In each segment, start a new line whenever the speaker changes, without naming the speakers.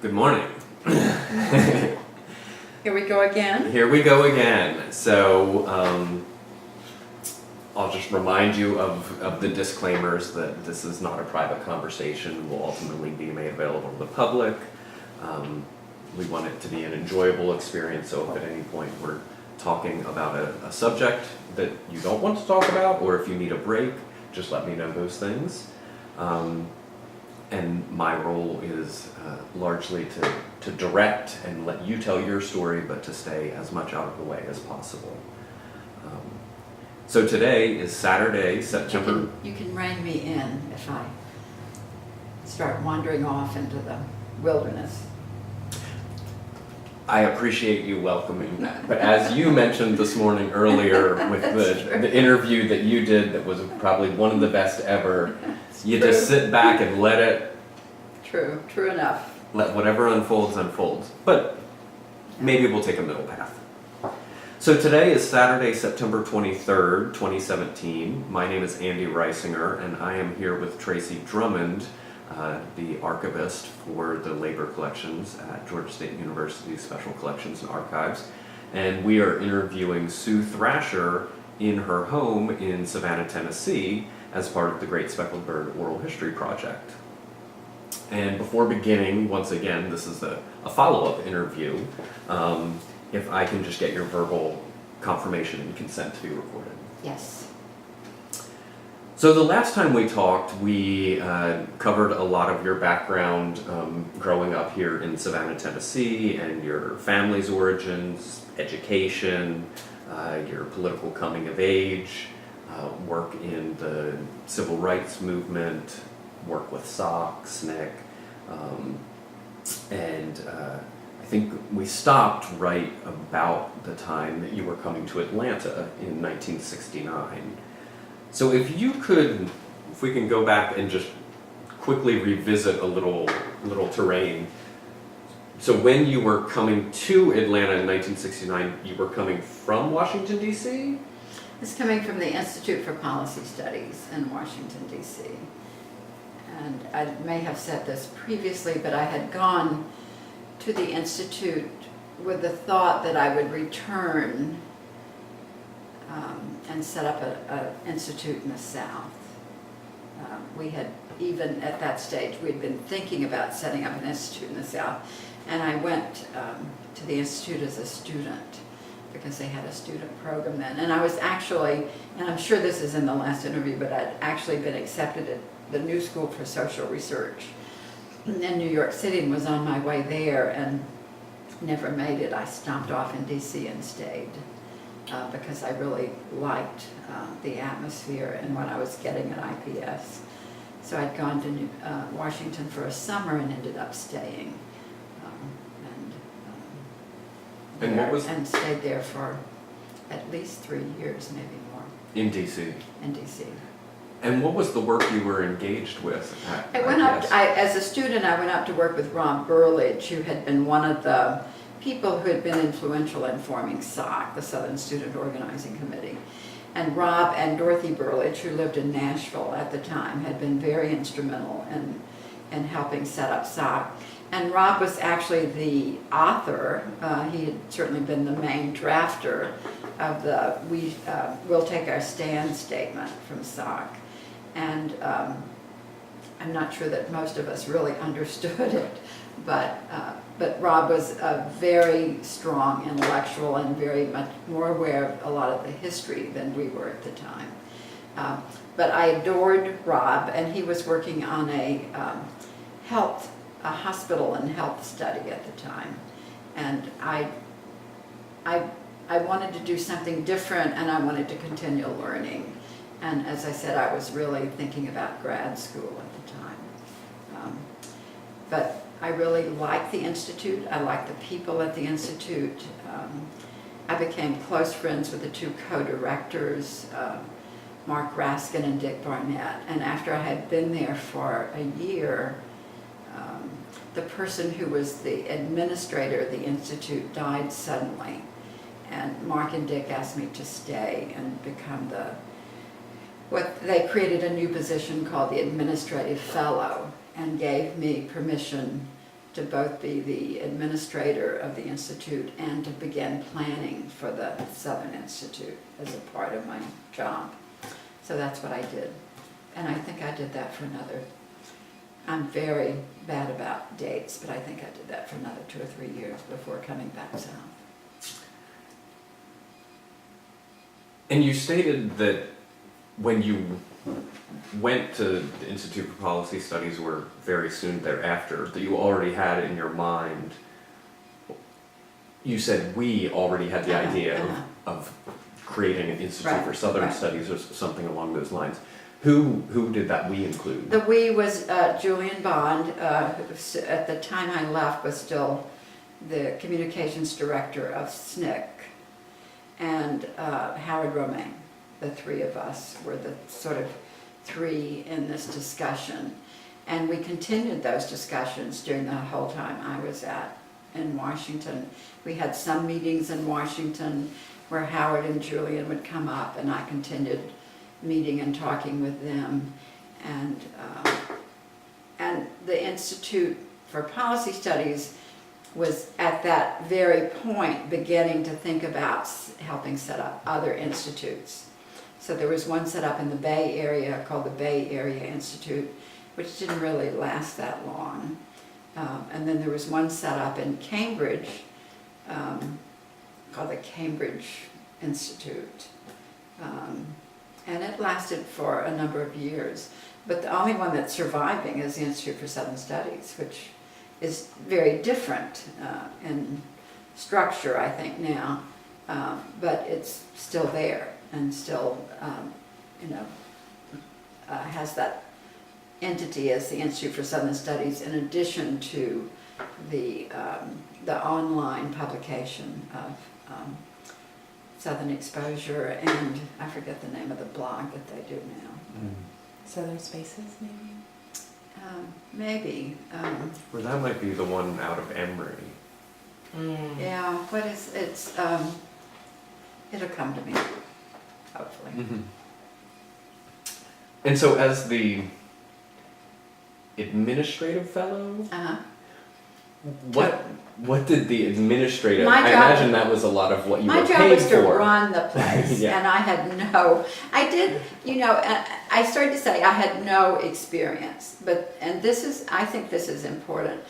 Good morning.
Here we go again.
Here we go again. So I'll just remind you of the disclaimers that this is not a private conversation, will ultimately be made available to the public. We want it to be an enjoyable experience, so if at any point we're talking about a subject that you don't want to talk about, or if you need a break, just let me know those things. And my role is largely to direct and let you tell your story, but to stay as much out of the way as possible. So today is Saturday, September...
You can rein me in if I start wandering off into the wilderness.
I appreciate you welcoming that. But as you mentioned this morning earlier with the interview that you did that was probably one of the best ever, you just sit back and let it...
True enough.
Let whatever unfolds, unfolds. But maybe we'll take a middle path. So today is Saturday, September 23rd, 2017. My name is Andy Reisinger, and I am here with Tracy Drummond, the archivist for the labor collections at Georgia State University Special Collections and Archives. And we are interviewing Sue Thrasher in her home in Savannah, Tennessee, as part of the Great Speckled Bird Oral History Project. And before beginning, once again, this is a follow-up interview. If I can just get your verbal confirmation and consent to be recorded.
Yes.
So the last time we talked, we covered a lot of your background growing up here in Savannah, Tennessee, and your family's origins, education, your political coming of age, work in the civil rights movement, work with SOC, SNCC, and I think we stopped right about the time that you were coming to Atlanta in 1969. So if we can go back and just quickly revisit a little terrain. So when you were coming to Atlanta in 1969, you were coming from Washington, D.C.?
It's coming from the Institute for Policy Studies in Washington, D.C. And I may have said this previously, but I had gone to the Institute with the thought that I would return and set up an institute in the South. We had, even at that stage, we'd been thinking about setting up an institute in the South. And I went to the Institute as a student because they had a student program then. And I was actually, and I'm sure this is in the last interview, but I'd actually been accepted at the New School for Social Research in New York City and was on my way there and never made it. I stomped off in DC and stayed because I really liked the atmosphere and what I was getting at IPS. So I'd gone to Washington for a summer and ended up staying and stayed there for at least 3 years, maybe more.
In D.C.?
In DC.
And what was the work you were engaged with at
as a student, I went up to work with Rob Burlage, who had been one of the people who had been influential in forming SOC, the Southern Student Organizing Committee. And Rob and Dorothy Burlage, who lived in Nashville at the time, had been very instrumental in helping set up SOC. And Rob was actually the author. He had certainly been the main drafter of the We'll Take Our Stand statement from SOC. And I'm not sure that most of us really understood it, but Rob was a very strong intellectual and very much more aware of a lot of the history than we were at the time. But I adored Rob, and he was working on a hospital and health study at the time. And I wanted to do something different, and I wanted to continue learning. And as I said, I was really thinking about grad school at the time. But I really liked the Institute. I liked the people at the Institute. I became close friends with the two co-directors, Mark Raskin and Dick Barnett. And after I had been there for a year, the person who was the administrator of the Institute died suddenly. And Mark and Dick asked me to stay and become they created a new position called the Administrative Fellow and gave me permission to both be the administrator of the Institute and to begin planning for the Southern Institute as a part of my job. So that's what I did. And I think I did that for another, I'm very bad about dates, but I think I did that for another 2 or 3 years before coming back south.
And you stated that when you went to the Institute for Policy Studies, or very soon thereafter, that you already had in your mind, you said we already had the idea of creating an Institute for Southern Studies or something along those lines. Who did that we include?
The we was Julian Bond, who at the time I left was still the communications director of SNCC, and Howard Romaine. The three of us were the sort of three in this discussion. And we continued those discussions during the whole time I was in Washington. We had some meetings in Washington where Howard and Julian would come up, and I continued meeting and talking with them. And the Institute for Policy Studies was at that very point beginning to think about helping set up other institutes. So there was one set up in the Bay Area called the Bay Area Institute, which didn't really last that long. And then there was one set up in Cambridge called the Cambridge Institute. And it lasted for a number of years. But the only one that's surviving is the Institute for Southern Studies, which is very different in structure, I think, now. But it's still there and still, has that entity as the Institute for Southern Studies, in addition to the online publication of Southern Exposure, and I forget the name of the blog that they do now.
Southern Spaces, maybe?
Maybe.
Or that might be the one out of Emory.
Yeah, what is, it'll come to me, hopefully.
Mm-hmm. And so as the administrative fellow,
Uh-huh.
what did the administrative,
My
I
job-
imagine that was a lot of what you
My
were
job
paid
was to
for.
run the place,
Yeah.
and I did, I started to say I had no experience, I think this is important,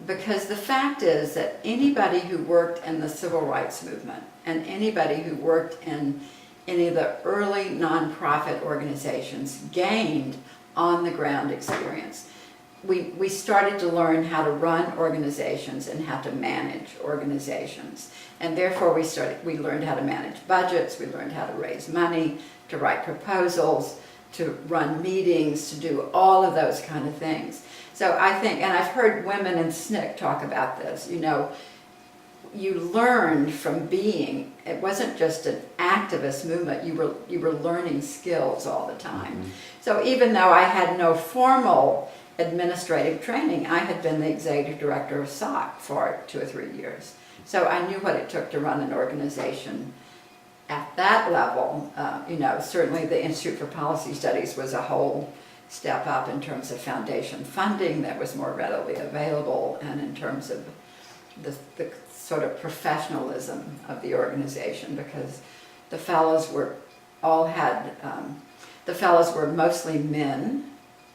because the fact is that anybody who worked in the civil rights movement, and anybody who worked in any of the early nonprofit organizations gained on-the-ground experience. We started to learn how to run organizations and how to manage organizations. And therefore we learned how to manage budgets, we learned how to raise money, to write proposals, to run meetings, to do all of those kind of things. So I think, and I've heard women in SNCC talk about this, you learned from being, it wasn't just an activist movement, you were learning skills all the time.
Mm-hmm.
So even though I had no formal administrative training, I had been the executive director of SOC for 2 or 3 years. So I knew what it took to run an organization at that level. Certainly the Institute for Policy Studies was a whole step up in terms of foundation funding that was more readily available, and in terms of the sort of professionalism of the organization, because the fellows were mostly men.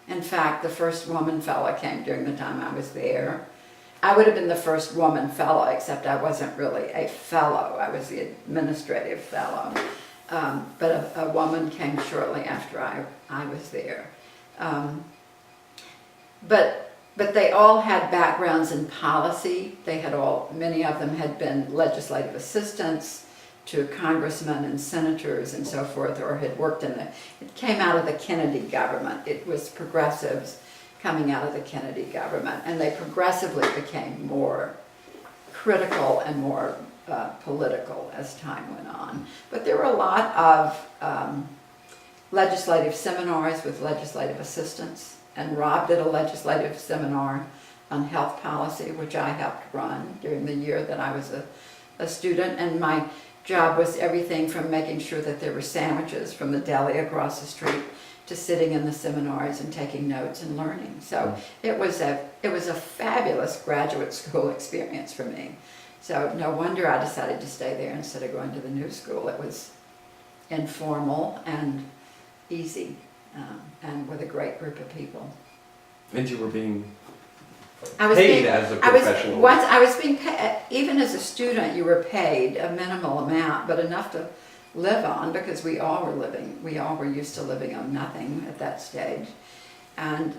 In fact, the first woman fellow came during the time I was there. I would have been the first woman fellow, except I wasn't really a fellow. I was the administrative fellow. But a woman came shortly after I was there. But they all had backgrounds in policy. Many of them had been legislative assistants to congressmen and senators and so forth, or had worked it came out of the Kennedy government. It was progressives coming out of the Kennedy government, and they progressively became more critical and more political as time went on. But there were a lot of legislative seminars with legislative assistants, and Rob did a legislative seminar on health policy, which I helped run during the year that I was a student, and my job was everything from making sure that there were sandwiches from the deli across the street to sitting in the seminars and taking notes and learning. So it was a fabulous graduate school experience for me. So no wonder I decided to stay there instead of going to the new school. It was informal and easy, and with a great group of people.
And you were being
I was
paid
being,
as a
I was,
professional.
once I was being paid, even as a student, you were paid a minimal amount, but enough to live on, because we all were used to living on nothing at that stage. And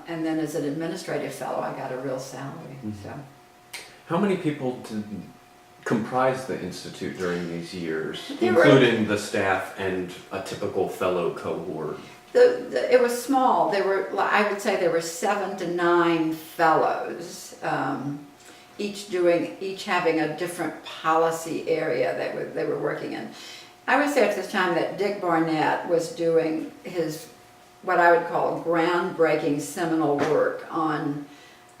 then as an administrative fellow, I got a real salary. So.
How many people comprised the Institute during these years,
There were-
including the staff and a typical fellow cohort?
It was small. I would say there were 7 to 9 fellows, each having a different policy area that they were working in. I would say at this time that Dick Barnett was doing his, what I would call groundbreaking seminal work on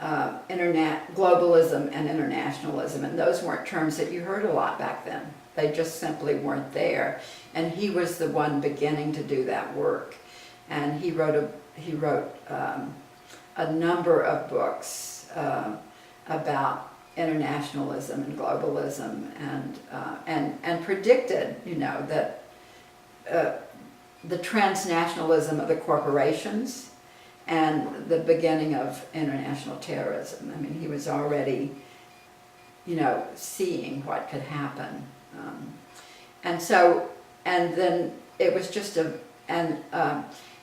globalism and internationalism, and those weren't terms that you heard a lot back then. They just simply weren't there, and he was the one beginning to do that work. And he wrote a number of books about internationalism and globalism, and predicted, that the transnationalism of the corporations and the beginning of international terrorism. I mean, he was already, seeing what could happen, and then it was just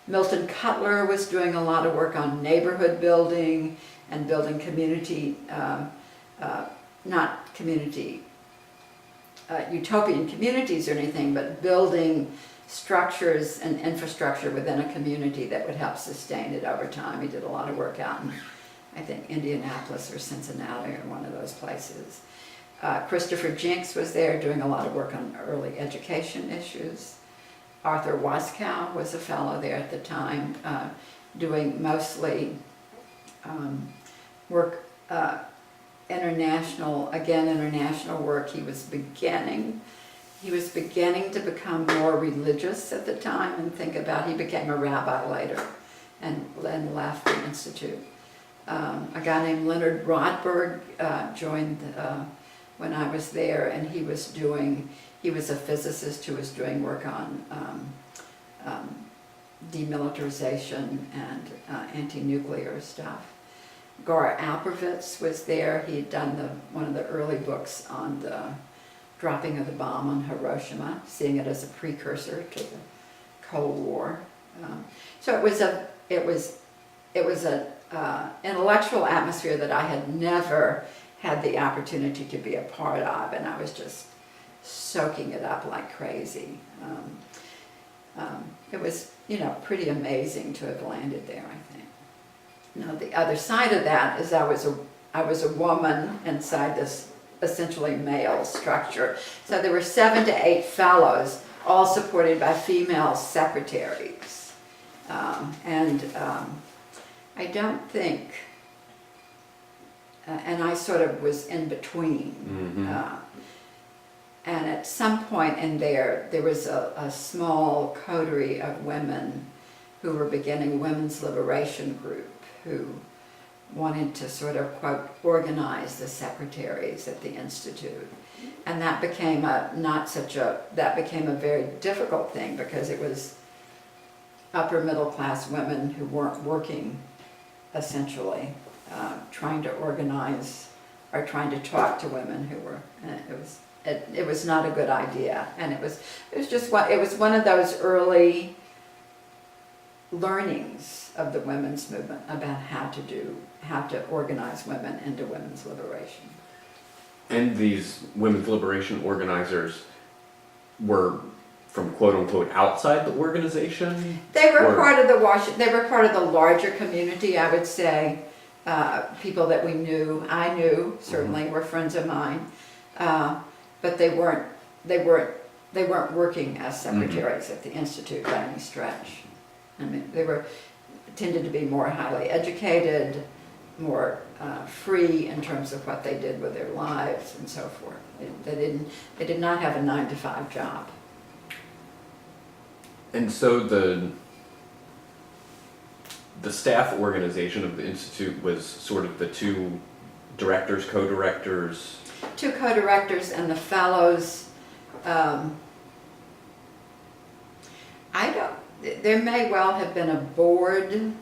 Milton Cutler was doing a lot of work on neighborhood building and building community, not community, utopian communities or anything, but building structures and infrastructure within a community that would help sustain it over time. He did a lot of work out in, I think, Indianapolis or Cincinnati or one of those places. Christopher Jenks was there doing a lot of work on early education issues. Arthur Waskow was a fellow there at the time, doing mostly work, international work. He was beginning to become more religious at the time and he became a rabbi later and then left the Institute. A guy named Leonard Rodberg joined when I was there, and he was a physicist who was doing work on demilitarization and anti-nuclear stuff. Gar Alperovitz was there. He had done one of the early books on the dropping of the bomb on Hiroshima, seeing it as a precursor to the Cold War. So it was an intellectual atmosphere that I had never had the opportunity to be a part of, and I was just soaking it up like crazy. It was, pretty amazing to have landed there, I think. Now, the other side of that is I was a woman inside this essentially male structure. So there were 7 to 8 fellows, all supported by female secretaries. I don't think, and I sort of was in between. And at some point in there was a small coterie of women who were beginning a women's liberation group who wanted to sort of, quote, organize the secretaries at the Institute. And that became a very difficult thing, because it was upper middle class women who weren't working, essentially, trying to organize or trying to talk to women who were, it was not a good idea. And it was one of those early learnings of the women's movement about how to organize women into women's liberation.
And these women's liberation organizers were from quote unquote outside the organization?
They were part of the larger community, I would say. People that I knew certainly were friends of mine, but they weren't working as secretaries at the Institute by any stretch. I mean, they tended to be more highly educated, more free in terms of what they did with their lives and so forth. They did not have a 9-to-5 job.
And so the staff organization of the Institute was sort of the two directors, co-directors.
Two co-directors and the fellows. There may well have been a board,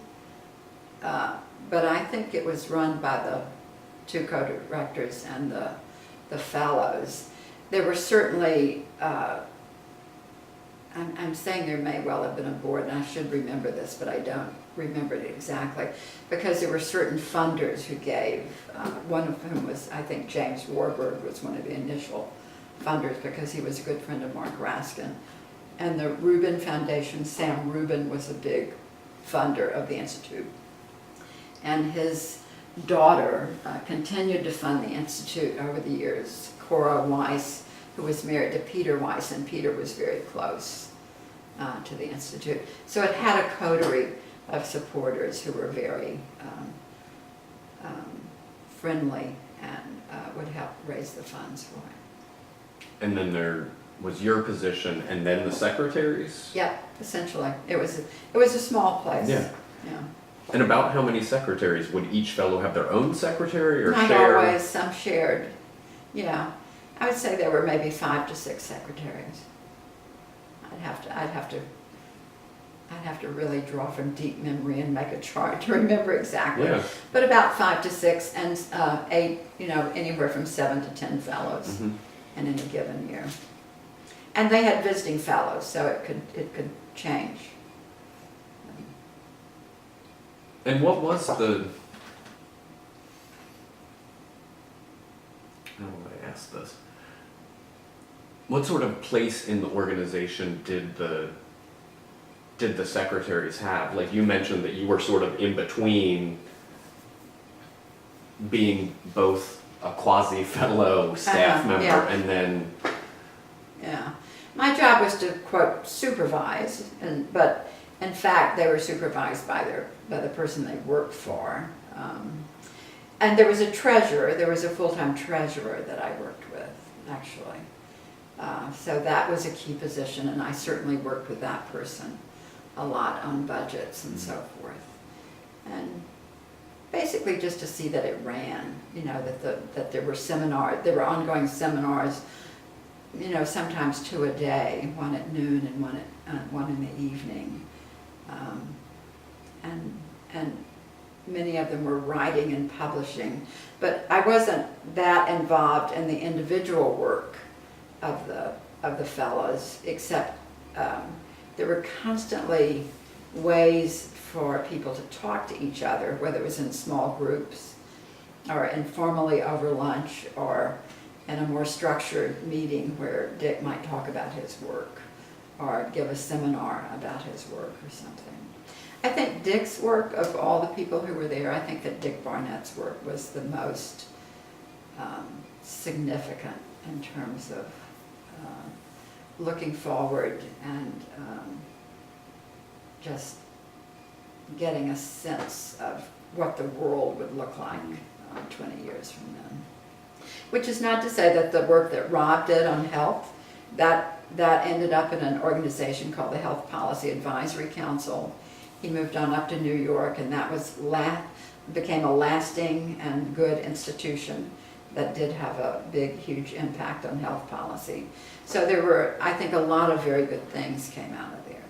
but I think it was run by the two co-directors and the fellows. There were certainly, I'm saying there may well have been a board, and I should remember this, but I don't remember it exactly, because there were certain funders who gave, one of whom was, I think James Warburg was one of the initial funders, because he was a good friend of Mark Raskin. And the Rubin Foundation, Sam Rubin was a big funder of the Institute. And his daughter continued to fund the Institute over the years, Cora Weiss, who was married to Peter Weiss, and Peter was very close to the Institute. So it had a coterie of supporters who were very friendly and would help raise the funds for it.
And then there was your position, and then the secretaries?
Yeah, essentially. It was a small place.
Yeah.
Yeah.
And about how many secretaries? Would each fellow have their own secretary or
Not
share?
always, some shared. Yeah. I would say there were maybe 5 to 6 secretaries. I'd have to really draw from deep memory and make a chart to remember exactly.
Yeah.
But about 5 to 6 and 8, anywhere from 7 to 10 fellows
Mhm.
in any given year. And they had visiting fellows, so it could change.
And what was the, how would I ask this? What sort of place in the organization did the secretaries have? Like, you mentioned that you were sort of in between being both a quasi fellow staff member
yeah.
and then,
Yeah. My job was to, quote, supervise, but in fact, they were supervised by the person they worked for. And there was a treasurer, there was a full-time treasurer that I worked with, actually. So that was a key position, and I certainly worked with that person a lot on budgets and so forth. And basically just to see that it ran, that there were ongoing seminars, sometimes 2 a day, one at noon and one in the evening. And many of them were writing and publishing, but I wasn't that involved in the individual work of the fellows, except there were constantly ways for people to talk to each other, whether it was in small groups or informally over lunch or in a more structured meeting where Dick might talk about his work or give a seminar about his work or something. I think Dick's work, of all the people who were there, I think that Dick Barnett's work was the most significant in terms of looking forward and just getting a sense of what the world would look like 20 years from then. Which is not to say that the work that Rob did on health, that ended up in an organization called the Health Policy Advisory Council. He moved on up to New York, and that was became a lasting and good institution that did have a big, huge impact on health policy. So there were, I think, a lot of very good things came out of there.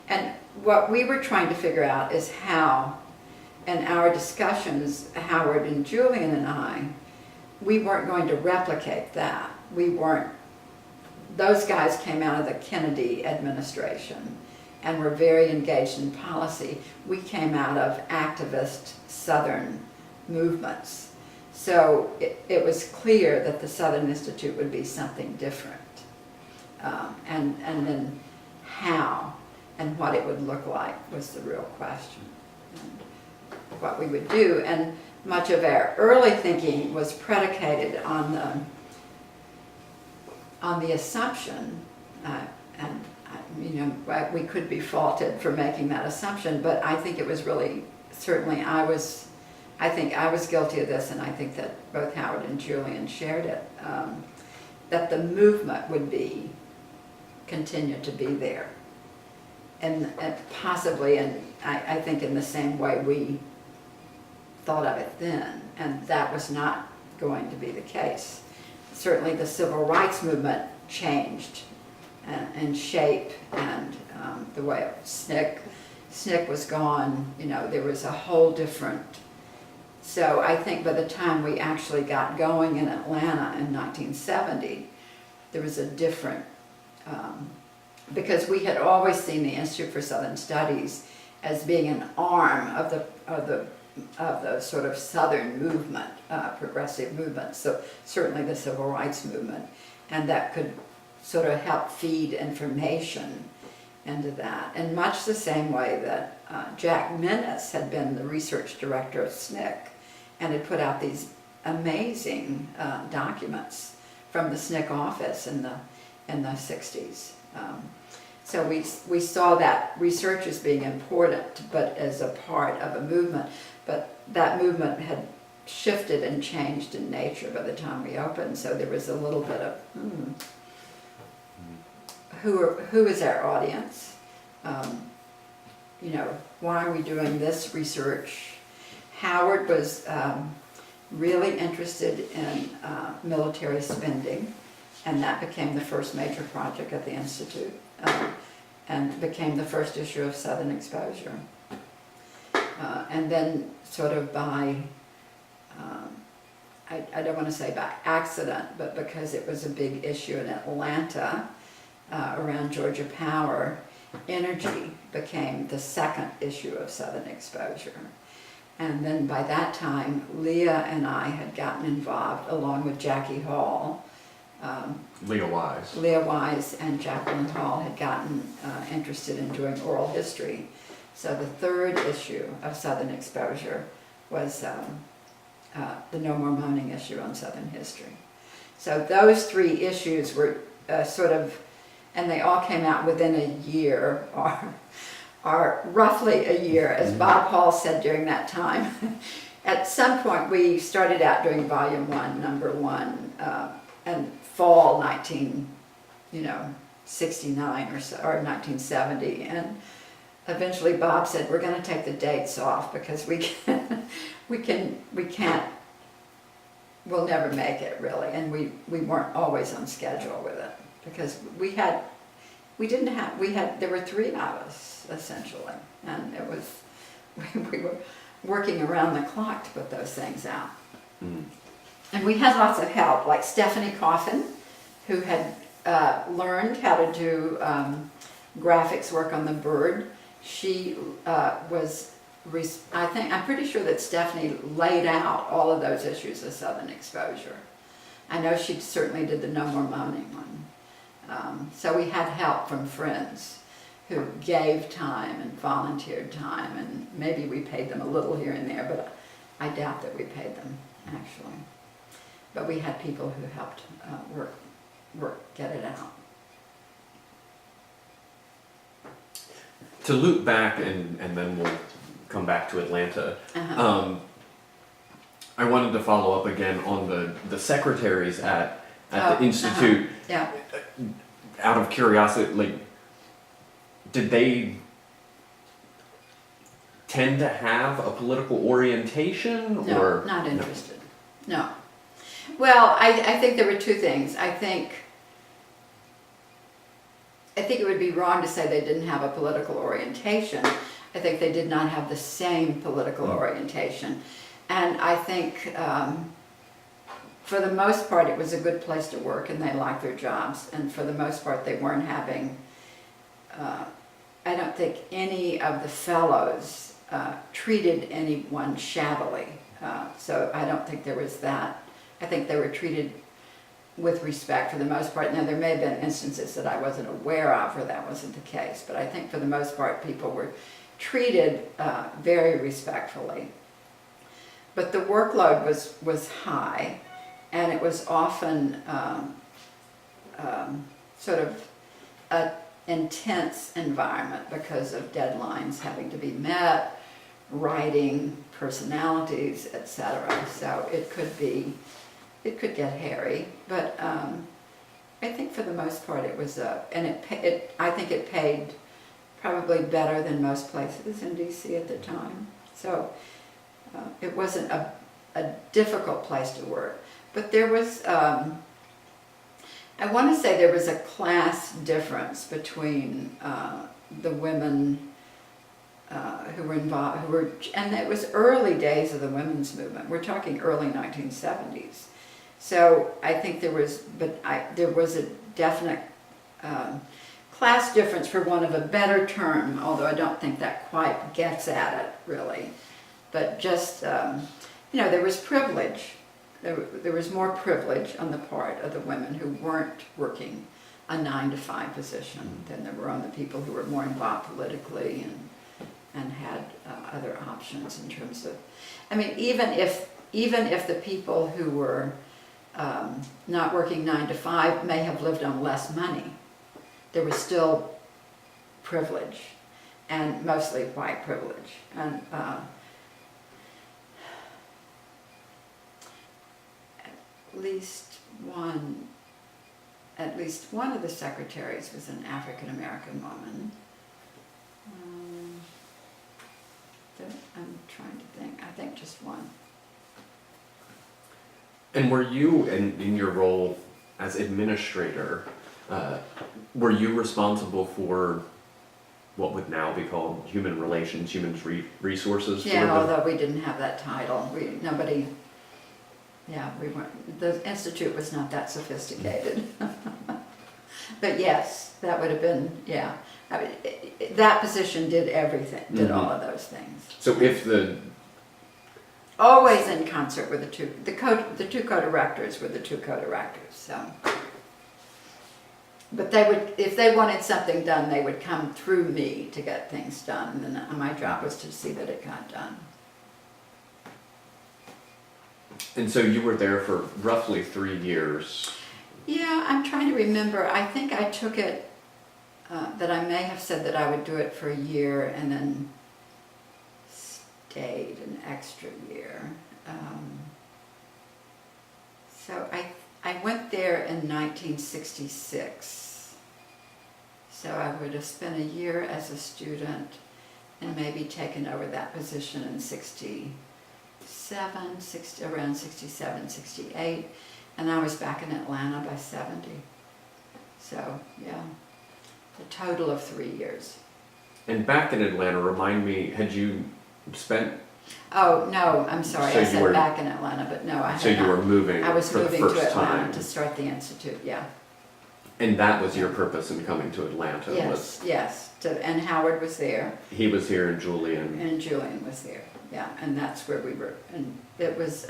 And what we were trying to figure out is how, in our discussions, Howard and Julian and I, we weren't going to replicate that. Those guys came out of the Kennedy administration and were very engaged in policy. We came out of activist Southern movements. So it was clear that the Southern Institute would be something different. And then how and what it would look like was the real question. And what we would do. And much of our early thinking was predicated on the assumption, we could be faulted for making that assumption, but I think it was really, certainly I think I was guilty of this, and I think that both Howard and Julian shared it, that the movement would continue to be there. and possibly, I think in the same way we thought of it then, and that was not going to be the case. Certainly the civil rights movement changed in shape, and the way SNCC was gone, you know, there was a whole different. So I think by the time we actually got going in Atlanta in 1970, there was a different, because we had always seen the Institute for Southern Studies as being an arm of the sort of Southern movement, progressive movement, so certainly the civil rights movement, and that could sort of help feed information into that. In much the same way that Jack Minnis had been the research director of SNCC and had put out these amazing documents from the SNCC office in the 60s. So we saw that research as being important, but as a part of a movement. But that movement had shifted and changed in nature by the time we opened, so there was a little bit of, who is our audience? You know, why are we doing this research? Howard was really interested in military spending, and that became the first major project at the Institute, and became the first issue of Southern Exposure. And then sort of by, I don't want to say by accident, but because it was a big issue in Atlanta around Georgia Power, energy became the second issue of Southern Exposure. And then by that time, Leah and I had gotten involved along with Jackie Hall.
Leah Wise.
Leah Wise and Jacqueline Hall had gotten interested in doing oral history. So the third issue of Southern Exposure was the No More Moaning issue on Southern history. So those three issues were sort of, and they all came out within a year, or roughly a year, as Bob Hall said during that time. At some point we started out doing volume 1, number 1, and fall 1969 or so, or 1970, and eventually Bob said, we're going to take the dates off because we'll never make it really, and we weren't always on schedule with it because there were three of us essentially, and it was we were working around the clock to put those things out. And we had lots of help, like Stephanie Coffin, who had learned how to do graphics work on the Bird. She I'm pretty sure that Stephanie laid out all of those issues of Southern Exposure. I know she certainly did the No More Moaning one. So we had help from friends who gave time and volunteered time, and maybe we paid them a little here and there, but I doubt that we paid them actually. But we had people who helped get it out.
To loop back, and then we'll come back to Atlanta. I wanted to follow up again on the secretaries at the Institute.
Yeah.
Out of curiosity, like, did they tend to have a political orientation?
No,
or
not interested. No. Well, I think there were two things. I think it would be wrong to say they didn't have a political orientation. I think they did not have the same political orientation. And I think for the most part it was a good place to work and they liked their jobs. And for the most part they weren't having, I don't think any of the fellows treated anyone shabbily. So I don't think there was that. I think they were treated with respect for the most part. Now there may have been instances that I wasn't aware of where that wasn't the case, but I think for the most part people were treated very respectfully. But the workload was high, and it was often sort of an intense environment because of deadlines having to be met, writing, personalities, etc. So it could get hairy, but I think for the most part it was I think it paid probably better than most places in DC at the time. So it wasn't a difficult place to work. But there was, I want to say there was a class difference between the women who were involved, and it was early days of the women's movement. We're talking early 1970s. So I think there was a definite class difference, for want of a better term, although I don't think that quite gets at it really. But just, there was privilege. There was more privilege on the part of the women who weren't working a 9-to-5 position than there were on the people who were more involved politically and had other options in terms of, even if the people who were not working 9-to-5 may have lived on less money, there was still privilege, and mostly white privilege. And at least one of the secretaries was an African American woman. I'm trying to think. I think just one.
And were you, in your role as administrator, were you responsible for what would now be called human relations, human resources?
Yeah, although we didn't have that title. We weren't, the Institute was not that sophisticated. But yes, that would have been, yeah. That position did everything, did all of those things.
So if
always in concert with the two co-directors were the two co-directors, so. But they would, if they wanted something done, they would come through me to get things done, and then my job was to see that it got done.
And so you were there for roughly 3 years.
Yeah, I'm trying to remember. I think I took it, that I may have said that I would do it for a year and then stayed an extra year. So I went there in 1966. So I would have spent a year as a student and maybe taken over that position in around 67, 68. And I was back in Atlanta by 70. So, yeah, a total of 3 years.
And back in Atlanta, remind me, had you spent...
Oh, no, I'm sorry,
So
I said
you were-
back in Atlanta, but no, I had
So you
not.
were moving
I was
for the
moving
first
to Atlanta
time.
to start the Institute, yeah.
And that was your purpose in coming to Atlanta?
Yes, yes, and Howard was there,
He was here and Julian.
and Julian was there, yeah, and that's where we were, and it was,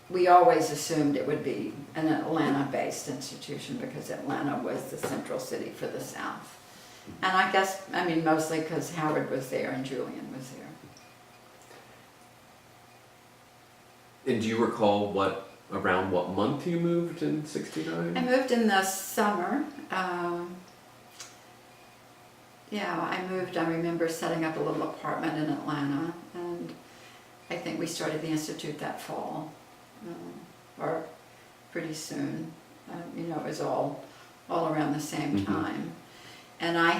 we always assumed it would be an Atlanta-based institution because Atlanta was the central city for the South. And I guess, mostly because Howard was there and Julian was there.
And do you recall around what month you moved in 69?
I moved in the summer. I remember setting up a little apartment in Atlanta, and I think we started the Institute that fall, or pretty soon. It was all around the same time. And I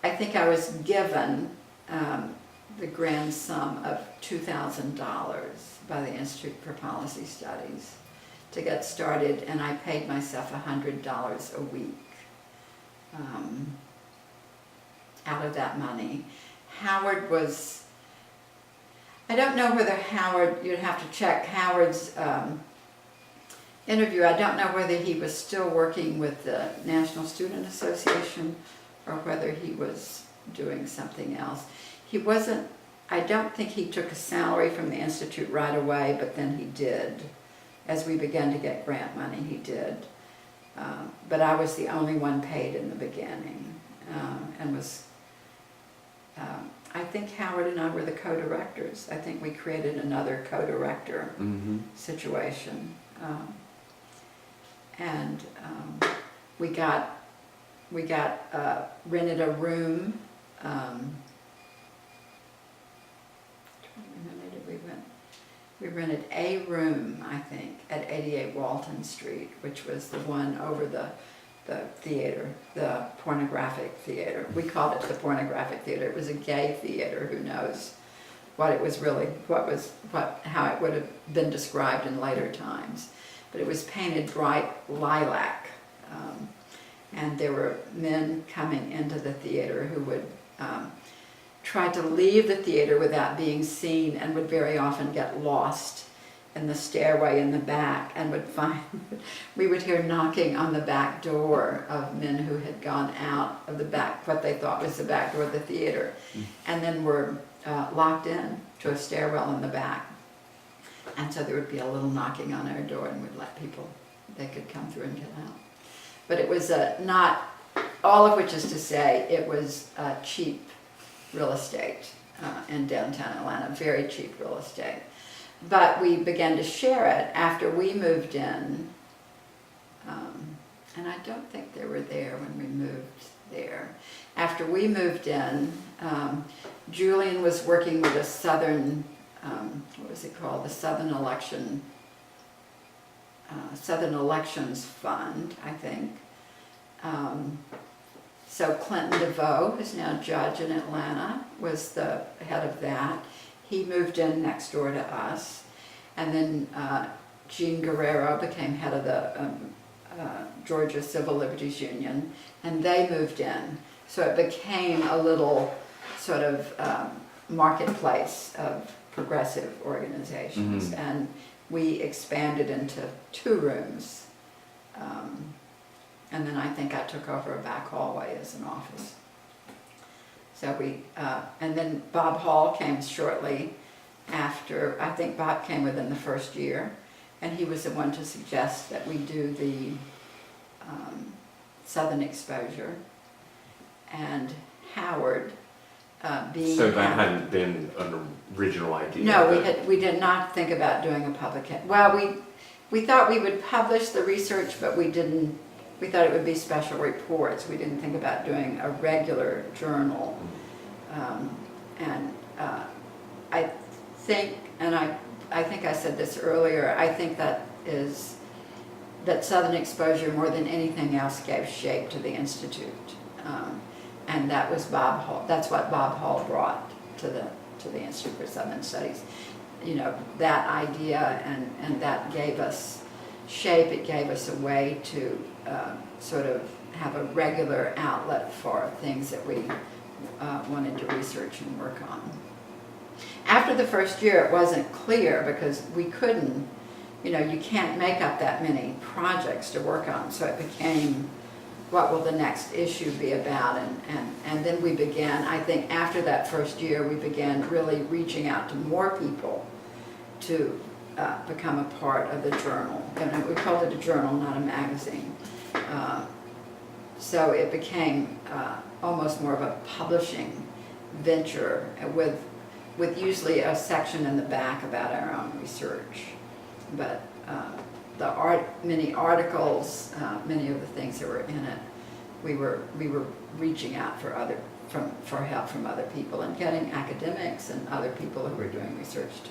think I was given the grand sum of $2,000 by the Institute for Policy Studies to get started, and I paid myself $100 a week out of that money. Howard was, I don't know whether Howard, you'd have to check Howard's interview. I don't know whether he was still working with the National Student Association or whether he was doing something else. He wasn't, I don't think he took a salary from the Institute right away, but then he did. As we began to get grant money, he did. But I was the only one paid in the beginning, and was, I think Howard and I were the co-directors. I think we created another co-director situation. We rented a room. We rented a room, I think, at 88 Walton Street, which was the one over the the theater, the Pornographic Theater. We called it the Pornographic Theater. It was a gay theater. Who knows what it was really, how it would have been described in later times. But it was painted bright lilac. And there were men coming into the theater who would try to leave the theater without being seen, and would very often get lost in the stairway in the back, and we would hear knocking on the back door of men who had gone out of the back, what they thought was the back door of the theater, and then were locked in to a stairwell in the back. And so there would be a little knocking on our door, and we'd let people, they could come through and get out. But it was not, all of which is to say, it was cheap real estate in downtown Atlanta, very cheap real estate. But we began to share it after we moved in, and I don't think they were there when we moved there. After we moved in, Julian was working with a Southern, what was it called, the Southern Elections Fund, I think. So Clinton DeVoe, who's now judge in Atlanta, was the head of that. He moved in next door to us. And then Jean Guerrero became head of the Georgia Civil Liberties Union, and they moved in. So it became a little sort of marketplace of progressive organizations. And we expanded into 2 rooms. And then I think I took over a back hallway as an office. So and then Bob Hall came shortly after. I think Bob came within the first year, and he was the one to suggest that we do the Southern Exposure. And Howard, being
So that hadn't been an original idea?
No, we did not think about doing a publication. Well, we thought we would publish the research, but we didn't. We thought it would be special reports. We didn't think about doing a regular journal. I think, and I think I said this earlier, I think that Southern Exposure, more than anything else, gave shape to the Institute. And that was Bob Hall. That's what Bob Hall brought to the Institute for Southern Studies. You know, that idea, and that gave us shape. It gave us a way to sort of have a regular outlet for things that we wanted to research and work on. After the first year, it wasn't clear because we couldn't, you know, you can't make up that many projects to work on. So it became, what will the next issue be about? And then we began, I think after that first year, we began really reaching out to more people to become a part of the journal. And we called it a journal, not a magazine. So it became almost more of a publishing venture with usually a section in the back about our own research. But many articles, many of the things that were in it, we were reaching out for help from other people and getting academics and other people who were doing research to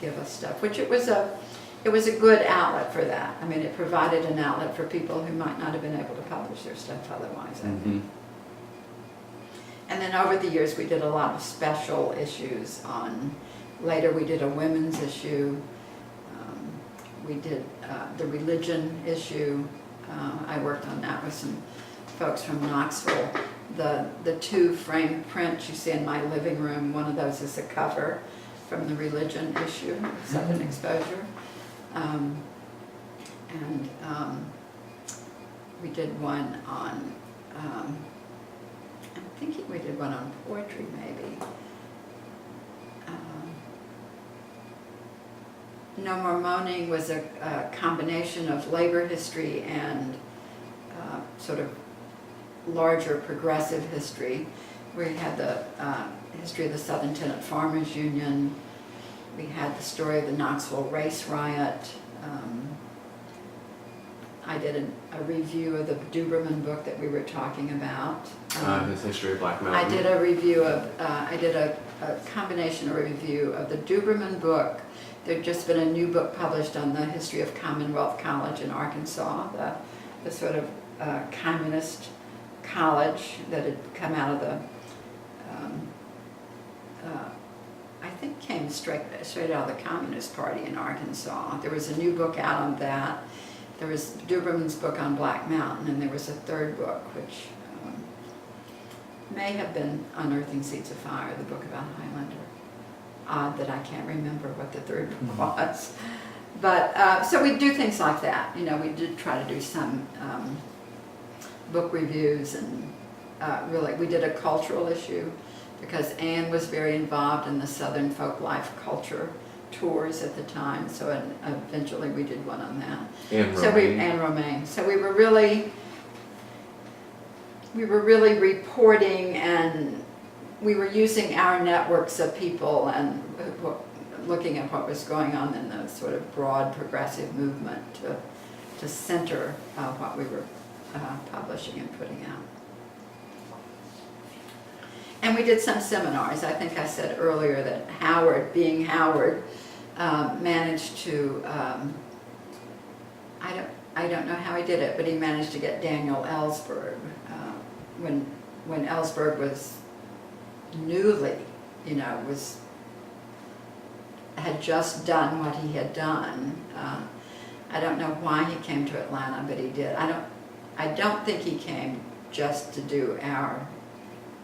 give us stuff, which it was a good outlet for that. I mean, it provided an outlet for people who might not have been able to publish their stuff otherwise, I think. And then over the years, we did a lot of special issues later we did a women's issue. We did the religion issue. I worked on that with some folks from Knoxville. The 2 framed prints you see in my living room, one of those is a cover from the religion issue, Southern Exposure. We did one on, I'm thinking we did one on poetry maybe. No More Moaning was a combination of labor history and sort of larger progressive history. We had the history of the Southern Tenant Farmers Union. We had the story of the Knoxville race riot. I did a review of the Duberman book that we were talking about.
His History of Black Mountain.
I did a review of, I did a combination review of the Duberman book. There'd just been a new book published on the history of Commonwealth College in Arkansas, the sort of communist college that had come out of the, I think came straight out of the Communist Party in Arkansas. There was a new book out on that. There was Duberman's book on Black Mountain, and there was a third book, which may have been Unearthing Seeds of Fire, the book about Highlander. Odd that I can't remember what the third book was. But, so we do things like that. You know, we did try to do some book reviews, and really, we did a cultural issue because Anne was very involved in the Southern folk life culture tours at the time, so eventually we did one on that. Anne Romaine. So we were really reporting, and we were using our networks of people and looking at what was going on in the sort of broad progressive movement to center what we were publishing and putting out. And we did some seminars. I think I said earlier that Howard, being Howard, managed to, I don't know how he did it, but he managed to get Daniel Ellsberg when Ellsberg was newly, you know, had just done what he had done. I don't know why he came to Atlanta, but he did. I don't think he came just to do our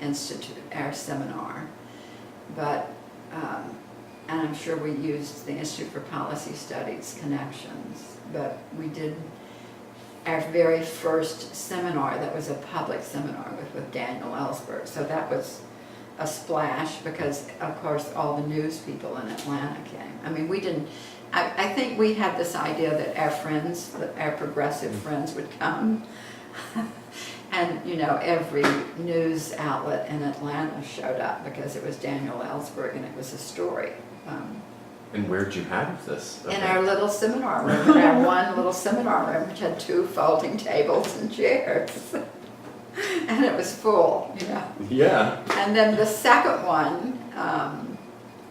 institute, our seminar, but and I'm sure we used the Institute for Policy Studies connections, but we did our very first seminar that was a public seminar with Daniel Ellsberg. So that was a splash because, of course, all the news people in Atlanta came. I mean, we didn't, I think we had this idea that our friends, our progressive friends would come. And, you know, every news outlet in Atlanta showed up because it was Daniel Ellsberg and it was a story.
And where'd you have this?
In our little seminar room, in our one little seminar room, which had 2 folding tables and chairs. And it was full, you know.
Yeah.
And then the second one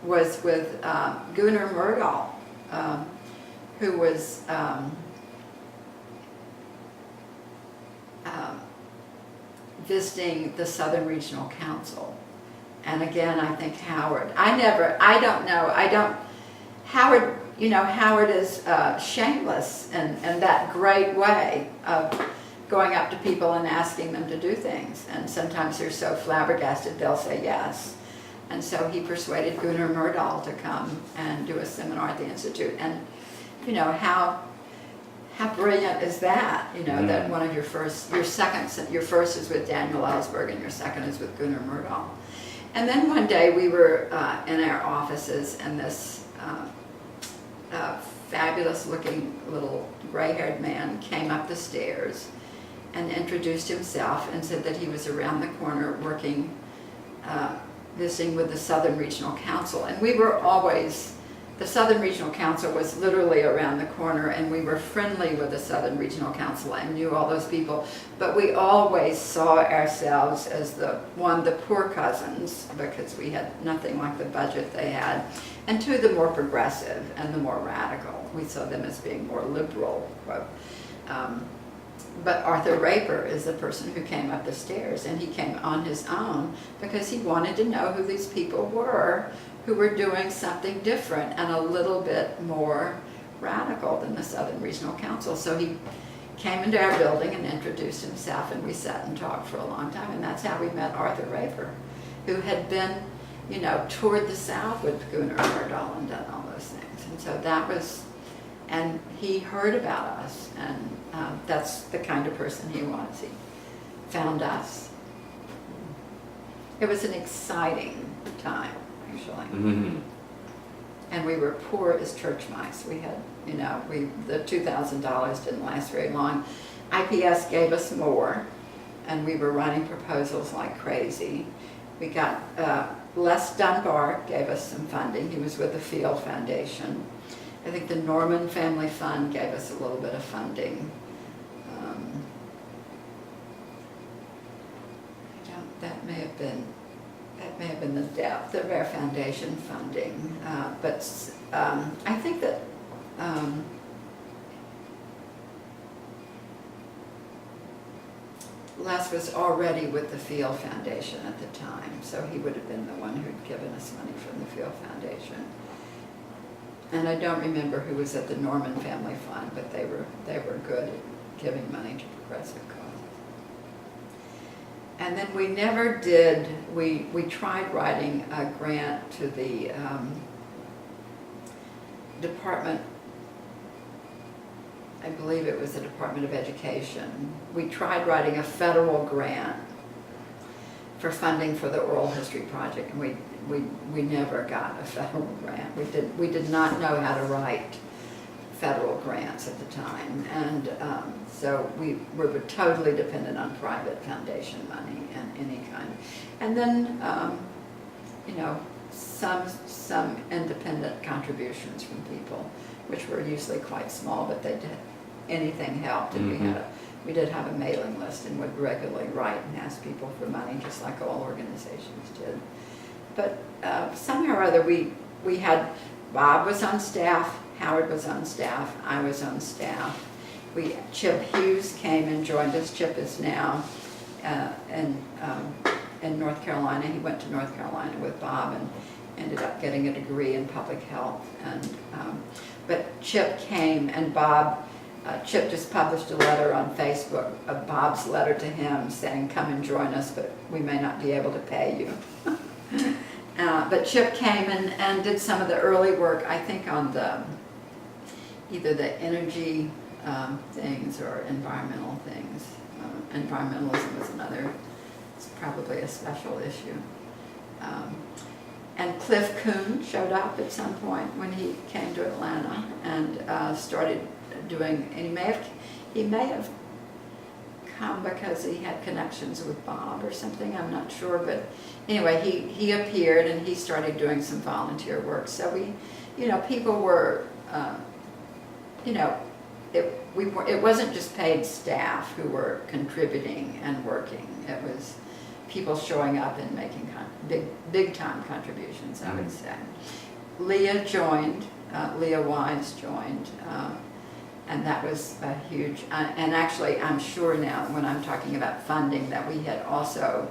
was with Gunnar Myrdal, who was visiting the Southern Regional Council. And again, I think Howard, Howard, you know, Howard is shameless and that great way of going up to people and asking them to do things. And sometimes they're so flabbergasted they'll say yes. And so he persuaded Gunnar Myrdal to come and do a seminar at the Institute. And, you know, how brilliant is that? You know, that one of your first is with Daniel Ellsberg and your second is with Gunnar Myrdal. And then one day we were in our offices, and this fabulous looking little gray-haired man came up the stairs and introduced himself and said that he was around the corner working, visiting with the Southern Regional Council. And we were always, the Southern Regional Council was literally around the corner, and we were friendly with the Southern Regional Council and knew all those people, but we always saw ourselves as the poor cousins, because we had nothing like the budget they had, and 2, the more progressive and the more radical. We saw them as being more liberal, quote. But Arthur Raper is the person who came up the stairs, and he came on his own because he wanted to know who these people were who were doing something different and a little bit more radical than the Southern Regional Council. So he came into our building and introduced himself, and we sat and talked for a long time, and that's how we met Arthur Raper, who had been, you know, toured the South with Gunnar Myrdal and done all those things. And so that was, and he heard about us, and that's the kind of person he was. He found us. It was an exciting time, actually.
Mm-hmm.
And we were poor as church mice. We had, you know, the $2,000 didn't last very long. IPS gave us more, and we were running proposals like crazy. We got, Les Dunbar gave us some funding. He was with the Field Foundation. I think the Norman Family Fund gave us a little bit of funding. That may have been the depth of our foundation funding, but I think that Les was already with the Field Foundation at the time, so he would have been the one who'd given us money from the Field Foundation. And I don't remember who was at the Norman Family Fund, but they were good at giving money to progressive causes. And then we never did, we tried writing a grant to the Department, I believe it was the Department of Education. We tried writing a federal grant for funding for the Oral History Project, and we never got a federal grant. We did not know how to write federal grants at the time, and so we were totally dependent on private foundation money and any kind. And then, you know, some independent contributions from people, which were usually quite small, but they did. Anything helped, and we did have a mailing list and would regularly write and ask people for money, just like all organizations did. But somehow or other, we had, Bob was on staff, Howard was on staff, I was on staff. Chip Hughes came and joined us. Chip is now in North Carolina. He went to North Carolina with Bob and ended up getting a degree in public health. And but Chip came, and Bob, Chip just published a letter on Facebook, Bob's letter to him saying, come and join us, but we may not be able to pay you. But Chip came and did some of the early work, I think, on either the energy things or environmental things. Environmentalism was another, it's probably a special issue. And Cliff Kuhn showed up at some point when he came to Atlanta and started doing, and he may have come because he had connections with Bob or something, I'm not sure, but anyway, he appeared and he started doing some volunteer work. So we, you know, people were, you know, it wasn't just paid staff who were contributing and working. It was people showing up and making big time contributions, I would say. Leah joined, Leah Wise joined, and that was a huge, and actually I'm sure now when I'm talking about funding that we had also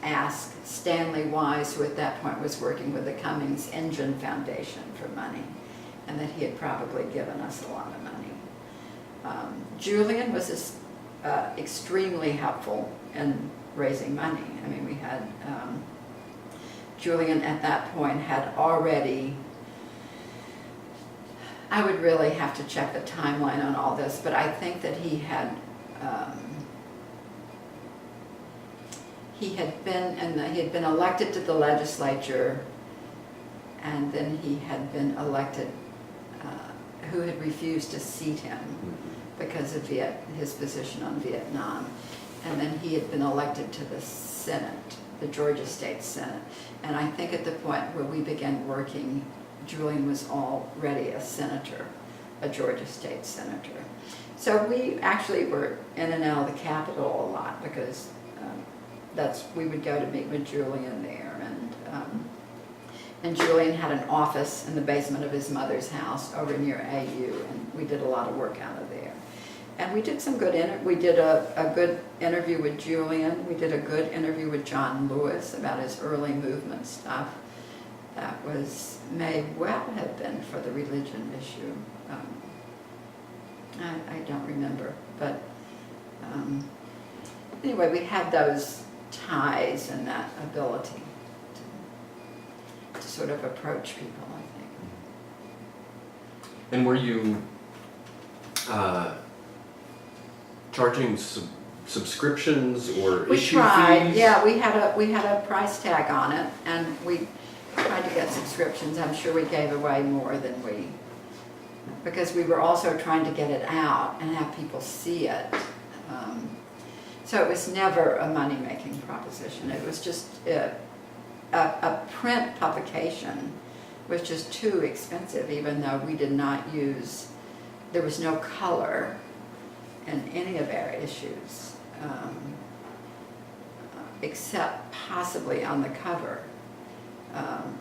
asked Stanley Wise, who at that point was working with the Cummings Engine Foundation, for money, and that he had probably given us a lot of money. Julian was extremely helpful in raising money. I mean, we had, Julian at that point had already, I would really have to check the timeline on all this, but I think that he had been elected to the legislature, and then he had been elected, who had refused to seat him because of his position on Vietnam. And then he had been elected to the Senate, the Georgia State Senate. And I think at the point where we began working, Julian was already a senator, a Georgia State senator. So we actually were in and out of the Capitol a lot because we would go to meet with Julian there. And Julian had an office in the basement of his mother's house over near AU, and we did a lot of work out of there. And we did some good, we did a good interview with Julian. We did a good interview with John Lewis about his early movement stuff. That may well have been for the religion issue. I don't remember, but anyway, we had those ties and that ability to sort of approach people, I think.
And were you charging subscriptions or
We
issue
tried,
fees?
yeah, we had a price tag on it, and we tried to get subscriptions. I'm sure we gave away more than because we were also trying to get it out and have people see it. So it was never a money-making proposition. It was just a print publication was just too expensive, even though we did not use, there was no color in any of our issues, except possibly on the cover.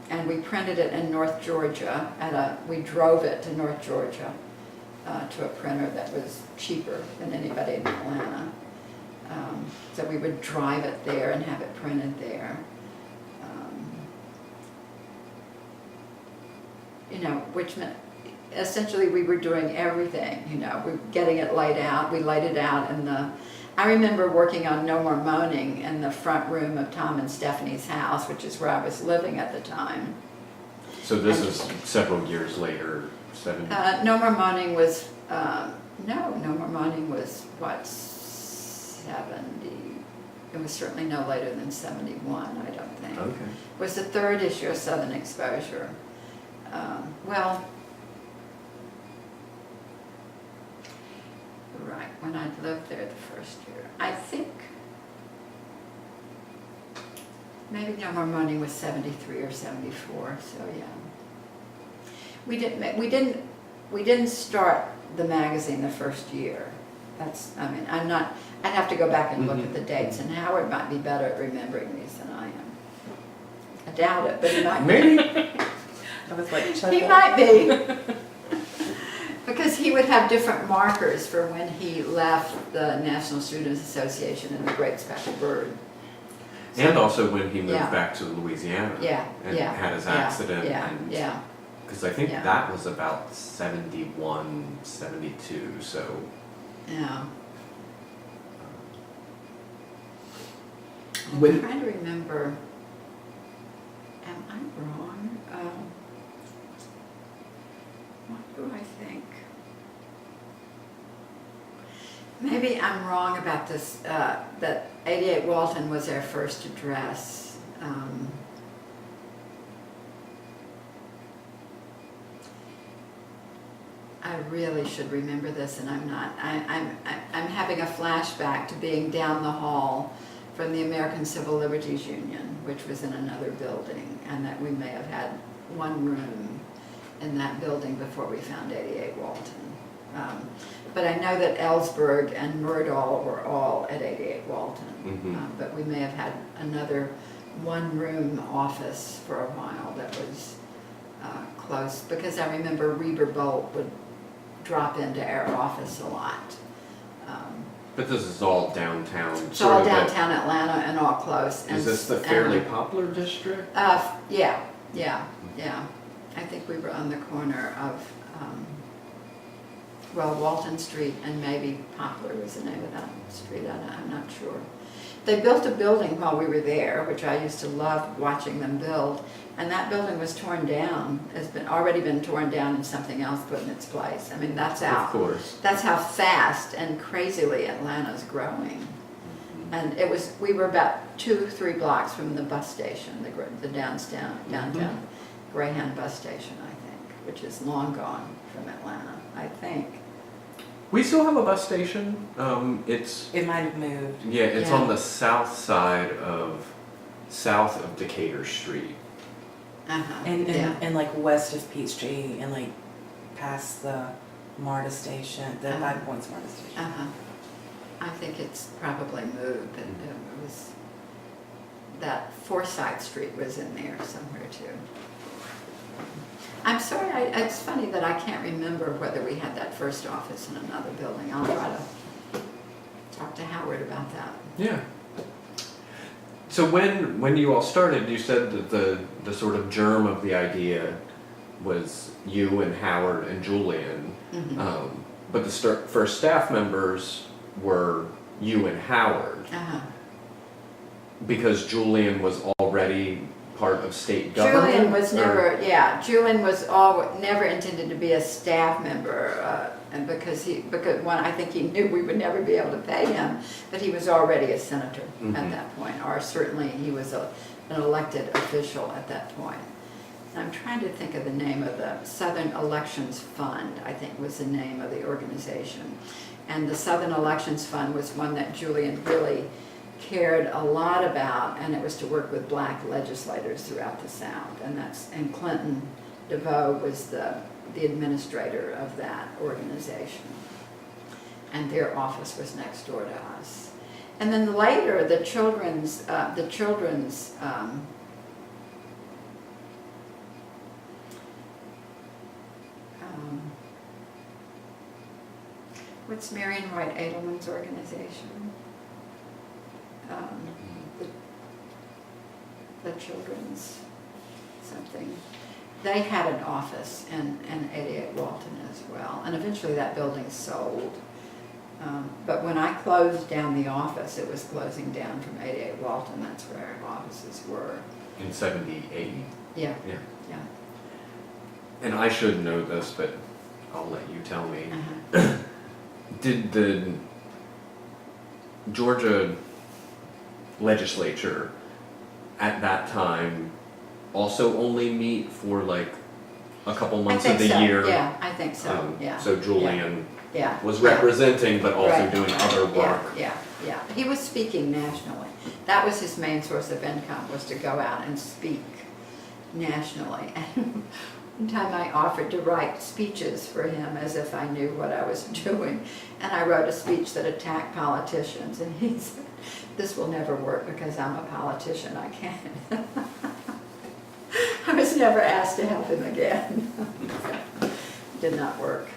And we printed it in North Georgia we drove it to North Georgia to a printer that was cheaper than anybody in Atlanta. So we would drive it there and have it printed there. You know, which meant essentially we were doing everything, you know, we were getting it laid out. We laid it out in the, I remember working on No More Moaning in the front room of Tom and Stephanie's house, which is where I was living at the time.
So this is several years later, 70.
No More Moaning was, No More Moaning was what, 70? It was certainly no later than 71, I don't think.
Okay.
It was the third issue of Southern Exposure. Well, right, when I lived there the first year. I think maybe No More Moaning was 73 or 74, so yeah. We didn't start the magazine the first year. That's, I mean, I'd have to go back and look at the dates, and Howard might be better at remembering these than I am. I doubt it, but he might be.
Maybe.
I was like,
He might be. Because he would have different markers for when he left the National Students Association and the Great Speckled Bird.
And also when he moved
Yeah.
back to Louisiana and had his accident.
Yeah.
Because I think
Yeah.
that was about 71, 72, so.
Yeah. I'm
When-
trying to remember, am I wrong? What do I think? Maybe I'm wrong about this, that 88 Walton was our first address. I really should remember this, and I'm not. I'm having a flashback to being down the hall from the American Civil Liberties Union, which was in another building, and that we may have had one room in that building before we found 88 Walton. But I know that Ellsberg and Murdahl were all at 88 Walton, but we may have had another one-room office for a while that was close, because I remember Reber Bolt would drop into our office a lot.
But this is all downtown.
It's all downtown Atlanta and all close.
Is this the Fairly Poplar district?
Yeah. I think we were on the corner of, Walton Street, and maybe Poplar was the name of that street. I'm not sure. They built a building while we were there, which I used to love watching them build, and that building was torn down. It's already been torn down and something else put in its place. I mean, that's
Of
how
course.
that's how fast and crazily Atlanta's growing. And we were about 2-3 blocks from the bus station, the downtown Greyhound bus station, I think, which is long gone from Atlanta, I think.
We still have a bus station.
it might have moved.
It's
Yeah.
on the south of Decatur Street.
And like west of Peachtree and like past the MARTA station, the 5 Points MARTA station.
I think it's probably moved, and it was, that Forsyth Street was in there somewhere too. I'm sorry, it's funny that I can't remember whether we had that first office in another building. I'll try to talk to Howard about that.
Yeah. So when you all started, you said that the sort of germ of the idea was you and Howard and Julian, but the first staff members were you and Howard, because Julian was already part of state government.
Julian was never intended to be a staff member, and because I think he knew we would never be able to pay him, but he was already a senator at that point, or certainly he was an elected official at that point. And I'm trying to think of the name of the Southern Elections Fund, I think was the name of the organization. And the Southern Elections Fund was one that Julian really cared a lot about, and it was to work with black legislators throughout the South, and Clinton DeVoe was the administrator of that organization, and their office was next door to us. And then later, the children's what's Marion Wright Edelman's organization? they had an office in 88 Walton as well, and eventually that building sold. But when I closed down the office, it was closing down from 88 Walton. That's where our offices were.
In 78.
Yeah.
Yeah.
Yeah.
And I should know this, but I'll let you tell me.
Uh-huh.
Did the Georgia legislature at that time also only meet for like a couple months of the
so.
year?
Yeah, I think so. Yeah.
So Julian
Yeah.
was
Yeah.
representing, but also
Right.
doing other work.
Yeah, yeah, yeah. He was speaking nationally. That was his main source of income, was to go out and speak nationally. And one time I offered to write speeches for him as if I knew what I was doing. And I wrote a speech that attacked politicians. And he said, "This will never work because I'm a politician. I can't." I was never asked to help him again. Did not work.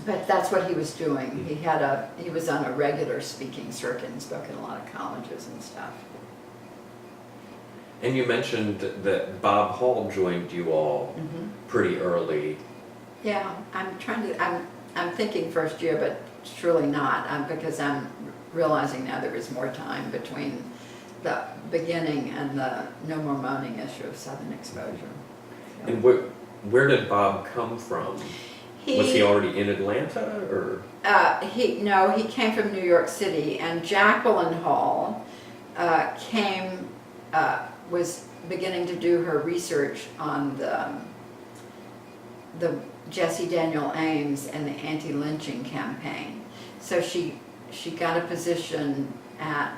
But that's what he was doing. He was on a regular speaking circuit and spoke in a lot of colleges and stuff.
And you mentioned that Bob Hall joined you all pretty early.
Yeah, I'm thinking first year, but surely not, because I'm realizing now there is more time between the beginning and the No More Moaning issue of Southern Exposure. So.
And where did Bob come from? Was he already in Atlanta, or?
He came from New York City, and Jacqueline Hall was beginning to do her research on the Jesse Daniel Ames and the anti-lynching campaign. So she got a position at,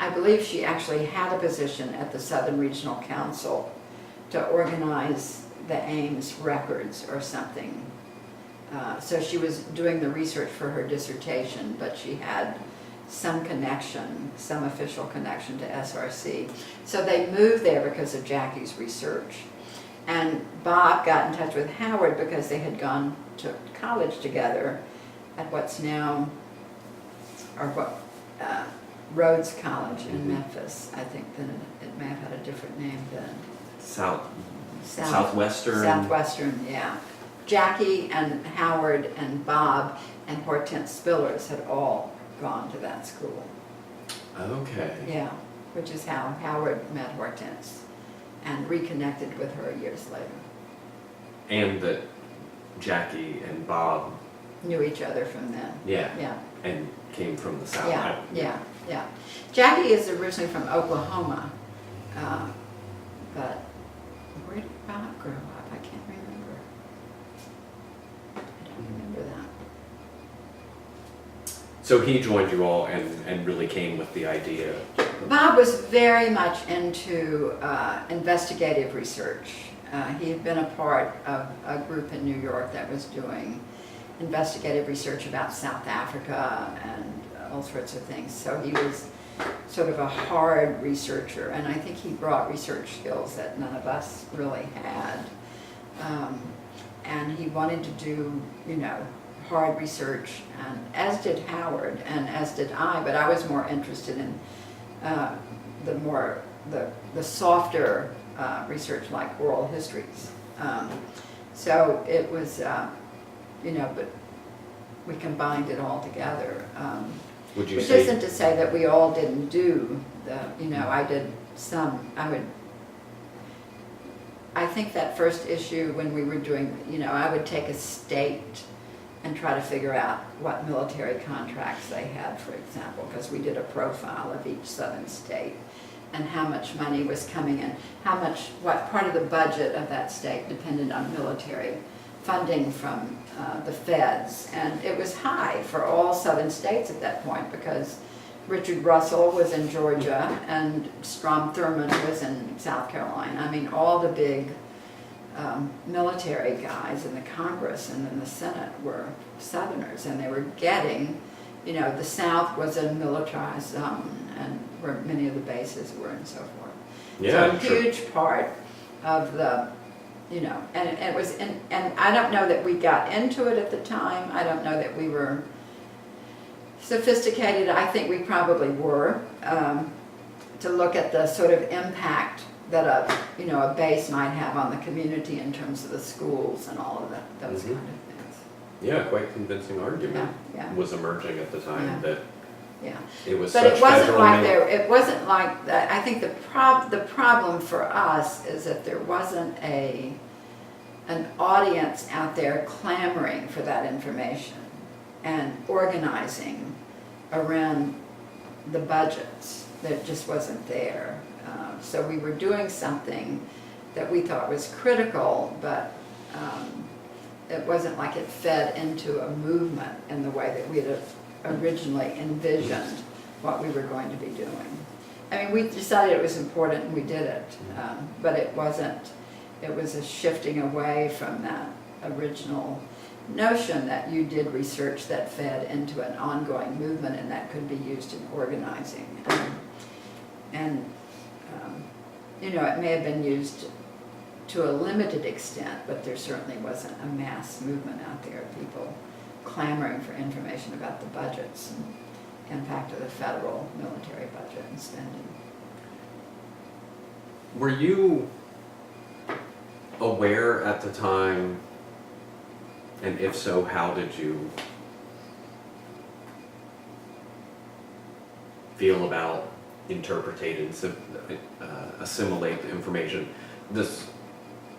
I believe she actually had a position at the Southern Regional Council to organize the Ames records or something. So she was doing the research for her dissertation, but she had some connection, some official connection to SRC. So they moved there because of Jackie's research. And Bob got in touch with Howard because they had gone to college together at what's now, Rhodes College in Memphis. I think then it may have had a different name then.
Southwestern?
Southwestern, yeah. Jackie and Howard and Bob and Hortense Spillers had all gone to that school.
Okay.
Yeah, which is how Howard met Hortense and reconnected with her years later.
And that Jackie and Bob
Knew each other from then.
Yeah.
Yeah.
And came from the South.
Yeah. Jackie is originally from Oklahoma, but where did Bob grow up? I can't remember. I don't remember that.
So he joined you all and really came with the idea.
Bob was very much into investigative research. He had been a part of a group in New York that was doing investigative research about South Africa and all sorts of things. So he was sort of a hard researcher, and I think he brought research skills that none of us really had. And he wanted to do, hard research, and as did Howard, and as did I, but I was more interested in the softer research like oral histories. So it was, but we combined it all together.
Would you
Which
say?
isn't to say that we all didn't do I did some, I think that first issue when we were doing, I would take a state and try to figure out what military contracts they had, for example, because we did a profile of each southern state and how much money was coming in, what part of the budget of that state depended on military funding from the feds. And it was high for all southern states at that point because Richard Russell was in Georgia and Strom Thurmond was in South Carolina. I mean, all the big military guys in the Congress and in the Senate were Southerners, and they were getting, the South was a militarized zone and where many of the bases were and so forth.
Yeah,
so a huge part of the, and it was, and I don't know that we got into it at the time. I don't know that we were sophisticated. I think we probably were, to look at the sort of impact that a base might have on the community in terms of the schools and all of that, those kind of things.
Yeah, quite convincing argument
Yeah.
was emerging at the time
Yeah.
that
Yeah.
it was
But
such
it wasn't
federal
like
mandate.
it wasn't like that. I think the problem for us is that there wasn't an audience out there clamoring for that information and organizing around the budgets. That just wasn't there. So we were doing something that we thought was critical, but it wasn't like it fed into a movement in the way that we had originally envisioned what we were going to be doing. I mean, we decided it was important and we did it, but it wasn't, it was a shifting away from that original notion that you did research that fed into an ongoing movement and that could be used in organizing. It may have been used to a limited extent, but there certainly wasn't a mass movement out there of people clamoring for information about the budgets and impact of the federal military budget and spending.
Were you aware at the time, and if so, how did you feel about interpretate and assimilate the information? This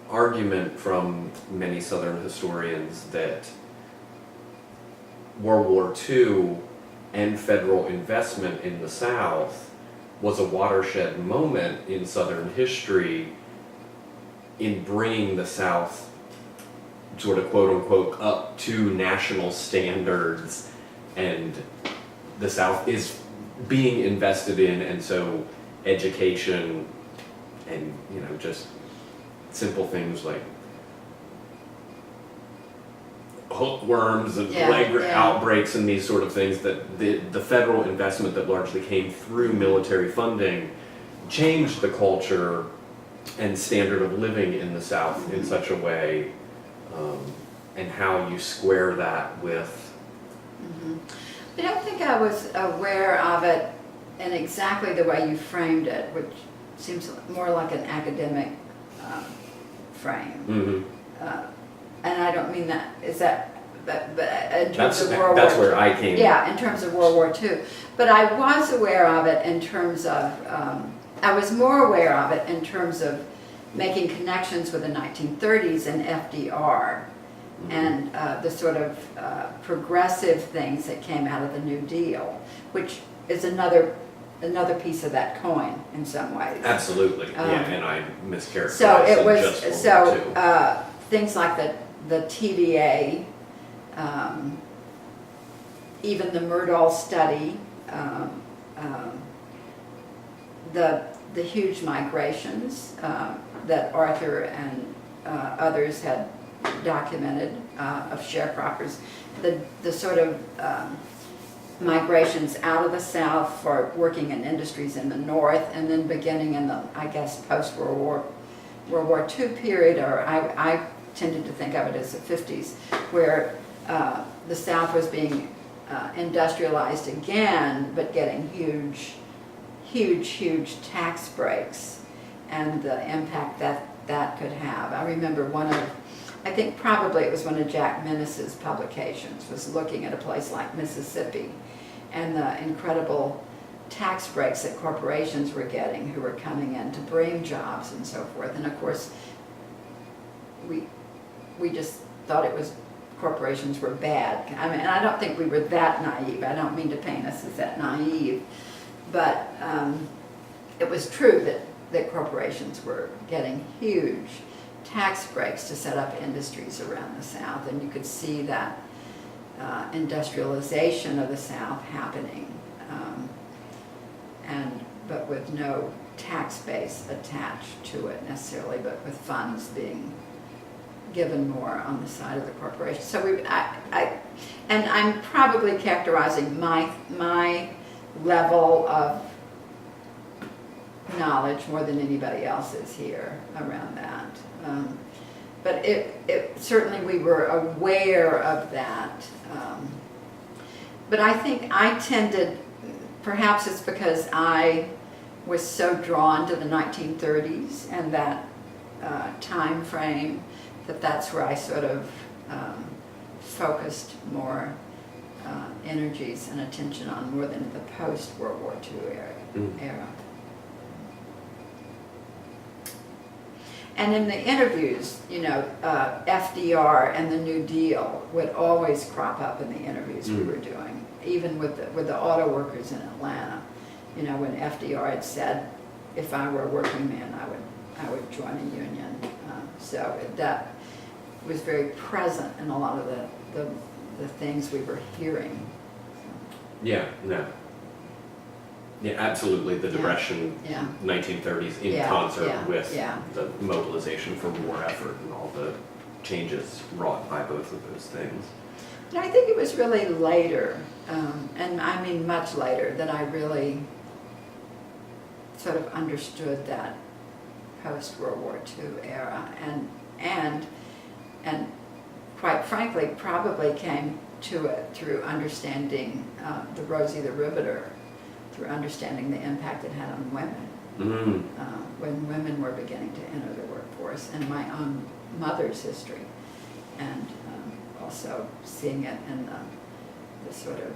argument from many Southern historians that World War II and federal investment in the South was a watershed moment in Southern history in bringing the South sort of quote unquote up to national standards, and the South is being invested in, and so education and just simple things like hookworms and plague outbreaks and these sort of things, that the federal investment that largely came through military funding changed the culture and standard of living in the South in such a way, and how you square that with...
I don't think I was aware of it in exactly the way you framed it, which seems more like an academic frame. And I don't mean that, but in terms of World War II.
That's where I came.
Yeah, in terms of World War II. But I was aware of it in terms of, I was more aware of it in terms of making connections with the 1930s and FDR and the sort of progressive things that came out of the New Deal, which is another piece of that coin in some ways.
Absolutely, and I mischaracterized
So it was
just World War II.
Things like the TVA, even the Myrdal study, the huge migrations that Arthur and others had documented of sharecroppers, the sort of migrations out of the South for working in industries in the North, and then beginning in the, I guess, post-World War II period, or I tended to think of it as the 50s, where the South was being industrialized again, but getting huge tax breaks, and the impact that could have. I remember I think probably it was one of Jack Minnis's publications, was looking at a place like Mississippi and the incredible tax breaks that corporations were getting who were coming in to bring jobs and so forth. And of course, we just thought corporations were bad. I mean, I don't think we were that naive. I don't mean to paint us as that naive, but it was true that corporations were getting huge tax breaks to set up industries around the South, and you could see that industrialization of the South happening, but with no tax base attached to it necessarily, but with funds being given more on the side of the corporation. So and I'm probably characterizing my level of knowledge more than anybody else's here around that. But it certainly we were aware of that. But I think I tended, perhaps it's because I was so drawn to the 1930s and that time frame that that's where I sort of focused more energies and attention on more than the post-World War II era. And in the interviews, you know, FDR and the New Deal would always crop up in the interviews we were doing, even with the auto workers in Atlanta. You know, when FDR had said, if I were a working man, I would join a union. So that was very present in a lot of the things we were hearing.
Yeah, no. Yeah, absolutely. The Depression, 1930s, in concert with the mobilization for war effort and all the changes wrought by both of those things.
And I think it was really later, and I mean much later, that I really sort of understood that post-World War II era, and quite frankly, probably came to it through understanding the Rosie the Riveter, through understanding the impact it had on women, when women were beginning to enter the workforce, and my own mother's history, and also seeing it in the sort of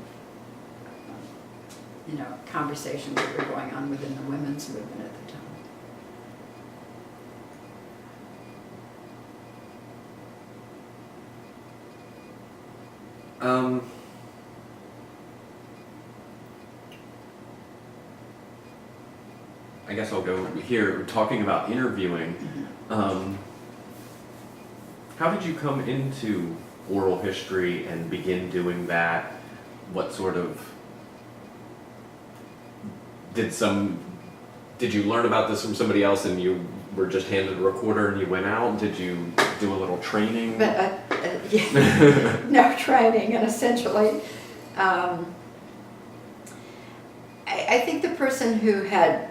you know, conversations that were going on within the women's movement at the time.
I guess I'll go here, talking about interviewing. How did you come into oral history and begin doing that? What sort of, did you learn about this from somebody else and you were just handed a recorder and you went out? Did you do a little training?
But no training, and essentially, I think the person who had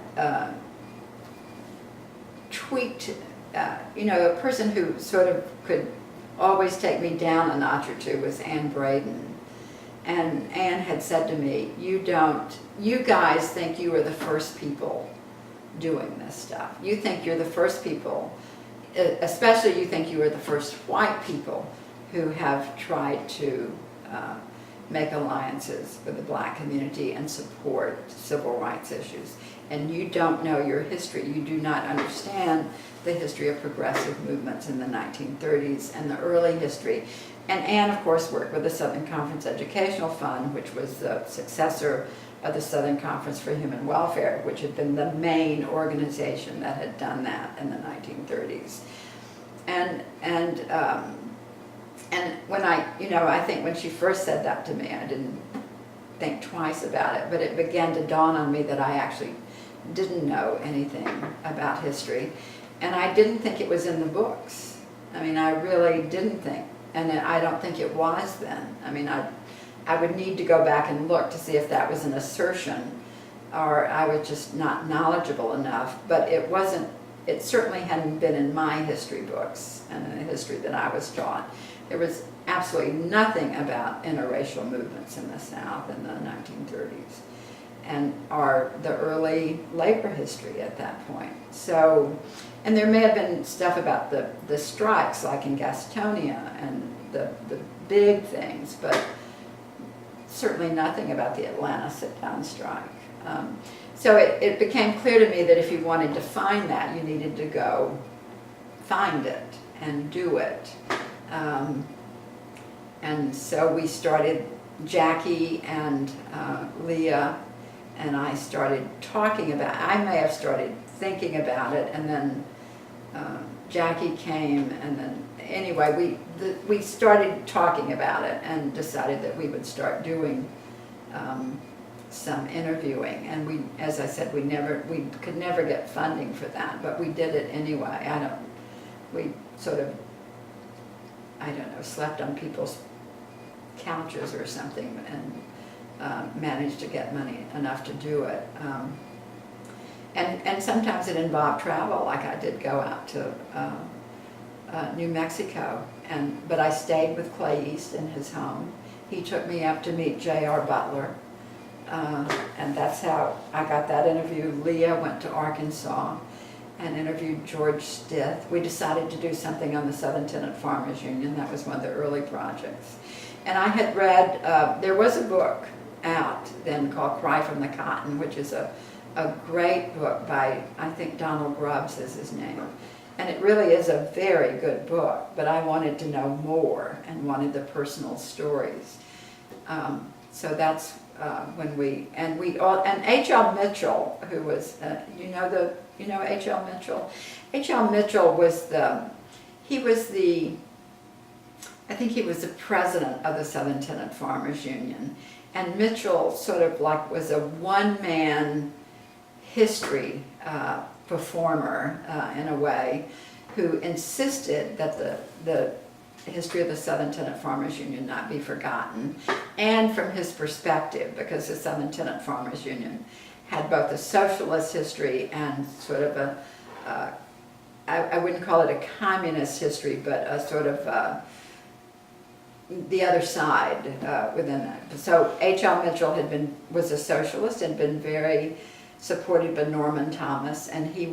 tweaked, you know, a person who sort of could always take me down a notch or two was Ann Braden. And Ann had said to me, you guys think you are the first people doing this stuff. You think you're the first people, especially you think you are the first white people who have tried to make alliances with the black community and support civil rights issues. And you don't know your history. You do not understand the history of progressive movements in the 1930s and the early history. And Ann, of course, worked with the Southern Conference Educational Fund, which was the successor of the Southern Conference for Human Welfare, which had been the main organization that had done that in the 1930s. And when I think when she first said that to me, I didn't think twice about it, but it began to dawn on me that I actually didn't know anything about history, and I didn't think it was in the books. I mean, I really didn't think, and I don't think it was then. I mean, I would need to go back and look to see if that was an assertion, or I was just not knowledgeable enough, but it certainly hadn't been in my history books and in the history that I was taught. There was absolutely nothing about interracial movements in the South in the 1930s, and the early labor history at that point. So, and there may have been stuff about the strikes, like in Gastonia, and the big things, but certainly nothing about the Atlanta sit-down strike. So it became clear to me that if you wanted to find that, you needed to go find it and do it. And so we started, Jackie and Leah and I started talking about, I may have started thinking about it, and then Jackie came, and then anyway, we started talking about it and decided that we would start doing some interviewing, and we, as I said, we could never get funding for that, but we did it anyway. We sort of, I don't know, slept on people's couches or something, and managed to get money enough to do it. And sometimes it involved travel, like I did go out to New Mexico, but I stayed with Clay East in his home. He took me up to meet J.R. Butler, And that's how I got that interview. Leah went to Arkansas and interviewed George Stith. We decided to do something on the Southern Tenant Farmers Union. That was one of the early projects. And I had read, there was a book out then called Cry from the Cotton, which is a great book by, I think Donald Grubbs is his name. And it really is a very good book, but I wanted to know more and wanted the personal stories. So that's when and H.L. Mitchell, who was, you know H.L. Mitchell? H.L. Mitchell was I think he was the president of the Southern Tenant Farmers Union. And Mitchell sort of like was a one-man history performer in a way, who insisted that the history of the Southern Tenant Farmers Union not be forgotten, and from his perspective, because the Southern Tenant Farmers Union had both a socialist history and sort of I wouldn't call it a communist history, but a sort of the other side within that. So H.L. Mitchell was a socialist and been very supported by Norman Thomas, and he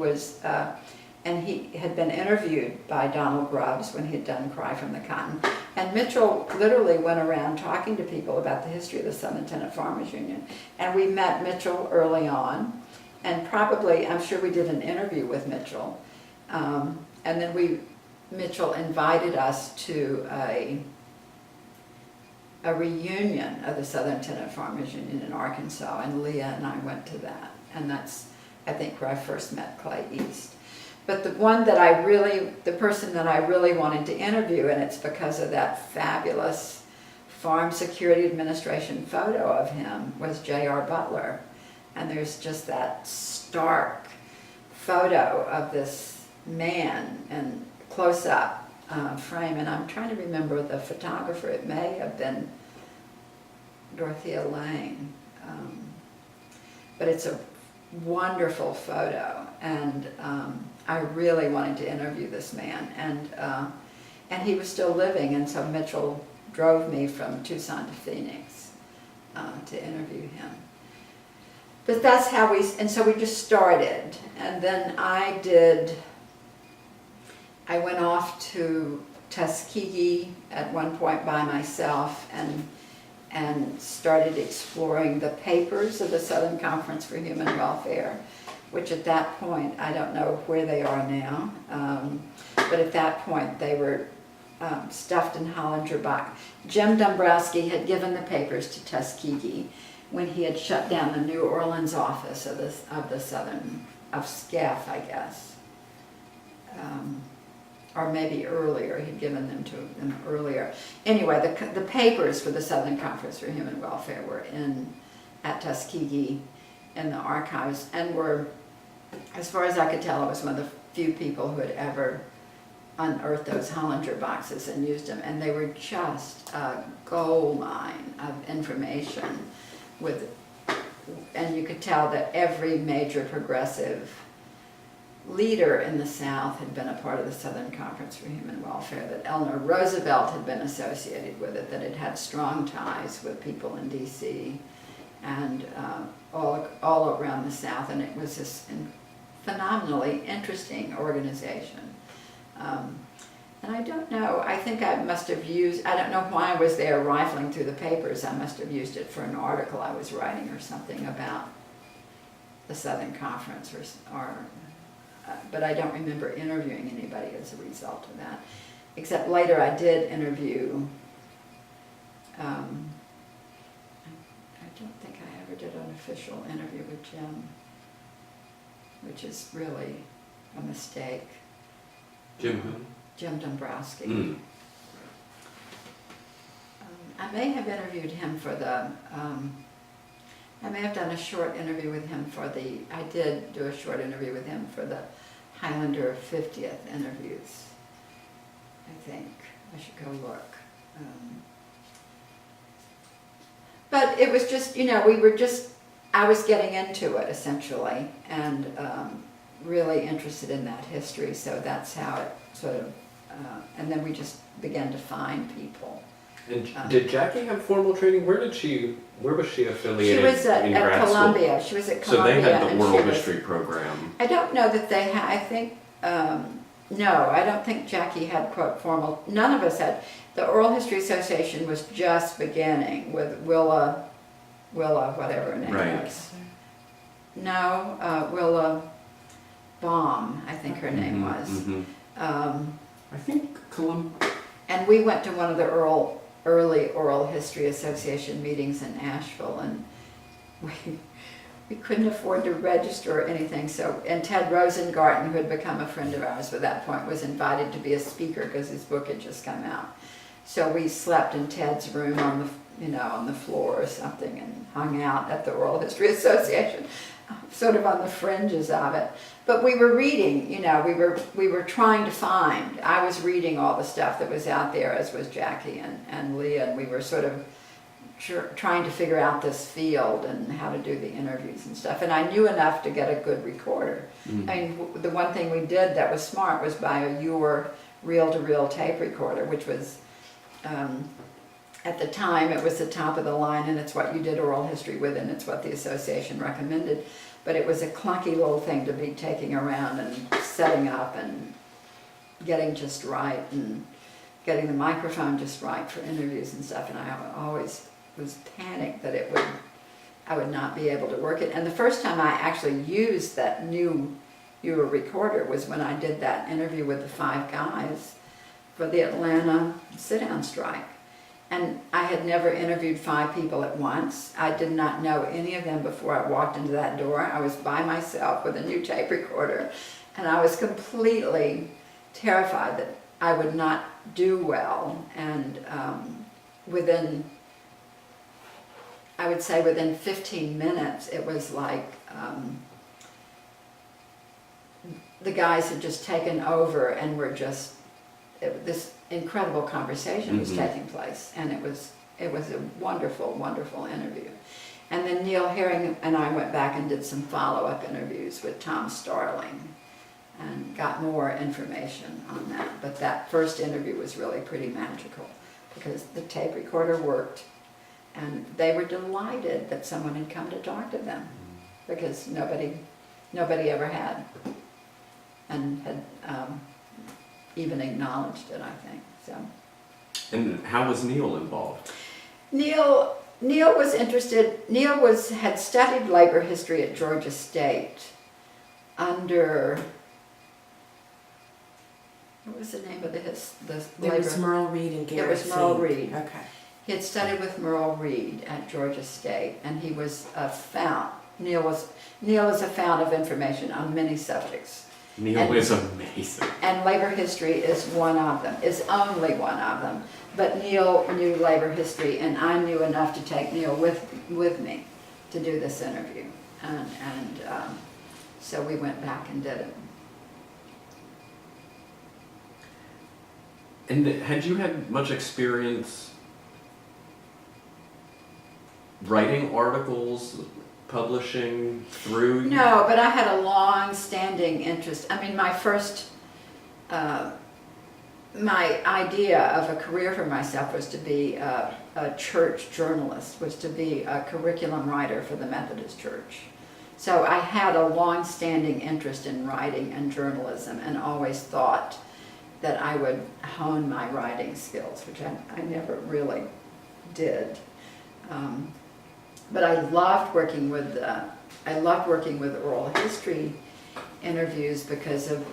had been interviewed by Donald Grubbs when he had done Cry from the Cotton. And Mitchell literally went around talking to people about the history of the Southern Tenant Farmers Union. And we met Mitchell early on, and probably, I'm sure we did an interview with Mitchell. And then Mitchell invited us to a reunion of the Southern Tenant Farmers Union in Arkansas, and Leah and I went to that. And that's, I think, where I first met Clay East. But the person that I really wanted to interview, and it's because of that fabulous Farm Security Administration photo of him, was J.R. Butler. And there's just that stark photo of this man and close-up frame. And I'm trying to remember the photographer. It may have been Dorothea Lane. But it's a wonderful photo, and I really wanted to interview this man, and he was still living, and so Mitchell drove me from Tucson to Phoenix to interview him. But that's how and so we just started, and then I went off to Tuskegee at one point by myself, and started exploring the papers of the Southern Conference for Human Welfare, which at that point, I don't know where they are now, but at that point they were stuffed in Hollinger box. Jim Dombrowski had given the papers to Tuskegee when he had shut down the New Orleans office of SCEF, I guess. Or maybe earlier, he'd given them to them earlier. Anyway, the papers for the Southern Conference for Human Welfare were at Tuskegee in the archives, and were, as far as I could tell, I was one of the few people who had ever unearthed those Hollinger boxes and used them, and they were just a gold mine of information and you could tell that every major progressive leader in the South had been a part of the Southern Conference for Human Welfare, that Eleanor Roosevelt had been associated with it, that it had strong ties with people in D.C. and all around the South, and it was this phenomenally interesting organization. And I don't know, I think I must have I don't know why I was there rifling through the papers. I must have used it for an article I was writing or something about the Southern Conference but I don't remember interviewing anybody as a result of that. Except later I did interview, I don't think I ever did an official interview with Jim, which is really a mistake.
Jim who?
Jim Dombrowski.
Mm.
I may have interviewed him for I may have done a short interview with him I did do a short interview with him for the Highlander 50th interviews, I think. I should go look. But it was just, I was getting into it essentially, and really interested in that history, so that's how it sort of, and then we just began to find people
And did Jackie have formal training? Where was she
She
affiliated
was at
in grad
Columbia.
school?
She was at
So
Columbia.
they had the
and
oral
she was-
history program.
I don't know that they had, I think, no, I don't think Jackie had quote formal, none of us had. The Oral History Association was just beginning with Willa, whatever her name
Right.
was. No, Willa Baum, I think her name was.
Mhm. I think
And we went to one of the early Oral History Association meetings in Asheville, and we couldn't afford to register or anything. So, and Ted Rosengarten, who had become a friend of ours at that point, was invited to be a speaker because his book had just come out. So we slept in Ted's room on the floor or something, and hung out at the Oral History Association, sort of on the fringes of it. But we were reading, we were trying to find. I was reading all the stuff that was out there, as was Jackie and Leah, and we were sort of trying to figure out this field and how to do the interviews and stuff. And I knew enough to get a good recorder.
Mm.
I mean, the one thing we did that was smart was buy a Uhr reel-to-reel tape recorder, which was, at the time, it was the top of the line, and it's what you did oral history with, and it's what the association recommended. But it was a clunky little thing to be taking around and setting up and getting just right, and getting the microphone just right for interviews and stuff. And I always was panicked that I would not be able to work it. And the first time I actually used that new Uhr recorder was when I did that interview with the 5 guys for the Atlanta sit-down strike. And I had never interviewed 5 people at once. I did not know any of them before I walked into that door. I was by myself with a new tape recorder, and I was completely terrified that I would not do well. And I would say within 15 minutes, it was like the guys had just taken over and were just, this incredible conversation was taking place, and it was a wonderful, wonderful interview. And then Neil Herring and I went back and did some follow-up interviews with Tom Starling and got more information on that. But that first interview was really pretty magical because the tape recorder worked, and they were delighted that someone had come to talk to them because nobody ever had, and had even acknowledged it, I think. So.
And how was Neil involved?
Neil was interested. Had studied labor history at Georgia State under, what was the name of the labor?
It was Merle Reed and Garrett
It was Merle
Fink.
Reed.
Okay.
He had studied with Merle Reed at Georgia State, and he was a fount. Neil is a fount of information on many subjects.
Neil is amazing.
And labor history is one of them, is only one of them. But Neil knew labor history, and I knew enough to take Neil with me to do this interview. And so we went back and did it.
And had you had much experience writing articles, publishing through?
No, but I had a long-standing interest. I mean, my first, my idea of a career for myself was to be a church journalist, was to be a curriculum writer for the Methodist Church. So I had a long-standing interest in writing and journalism, and always thought that I would hone my writing skills, which I never really did. But I loved working with oral history interviews because of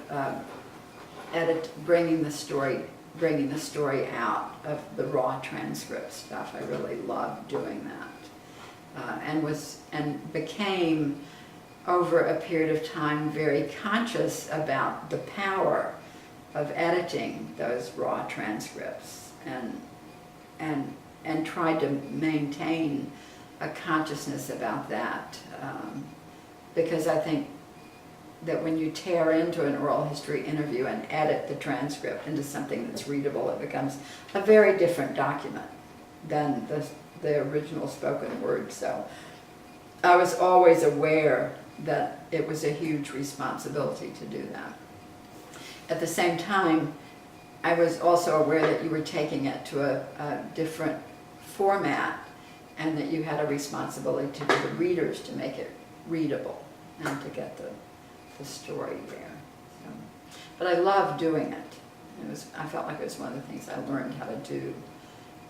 bringing the story out of the raw transcript stuff. I really loved doing that, and became over a period of time very conscious about the power of editing those raw transcripts, and tried to maintain a consciousness about that, because I think that when you tear into an oral history interview and edit the transcript into something that's readable, it becomes a very different document than the original spoken word. So I was always aware that it was a huge responsibility to do that. At the same time, I was also aware that you were taking it to a different format, and that you had a responsibility to the readers to make it readable and to get the story there. So, but I loved doing it. I felt like it was one of the things I learned how to do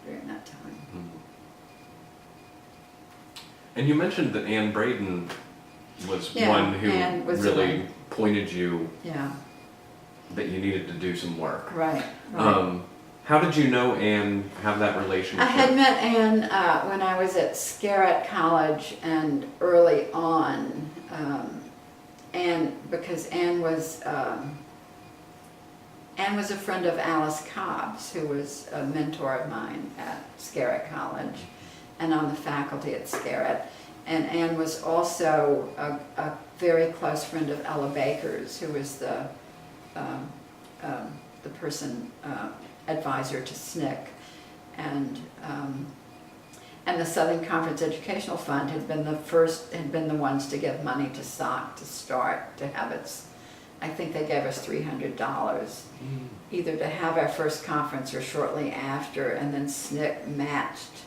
during that time.
Mhm. And you mentioned that Anne Braden was
Yeah,
one who
Anne was the
really
one.
pointed you
Yeah,
that you needed to do some work.
right.
How did you know Anne, have that relationship?
I had met Anne when I was at Scarrett College, and early on, because Anne was a friend of Alice Cobb's, who was a mentor of mine at Scarrett College and on the faculty at Scarrett. And Anne was also a very close friend of Ella Baker's, who was the person, advisor to SNCC. And the Southern Conference Educational Fund had been the ones to give money to SOC to start, to have its, I think they gave us $300, either to have our first conference or shortly after, and then SNCC matched,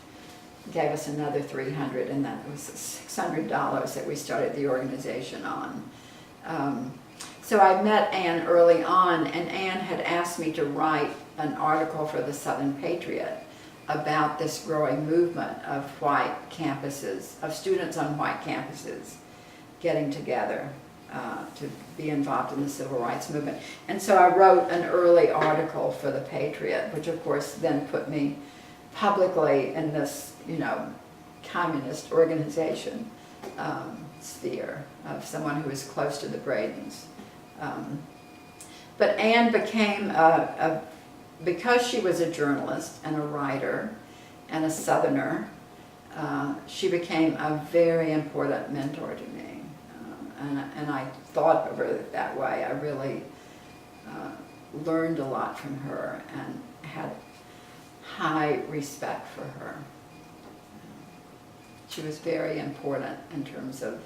gave us another $300, and that was $600 that we started the organization on. So I met Anne early on, and Anne had asked me to write an article for the Southern Patriot about this growing movement of white campuses, of students on white campuses getting together to be involved in the civil rights movement. And so I wrote an early article for the Patriot, which of course then put me publicly in this, communist organization sphere of someone who was close to the Bradens. But Anne became because she was a journalist and a writer and a Southerner, she became a very important mentor to me. And I thought of her that way. I really learned a lot from her and had high respect for her. She was very important in terms of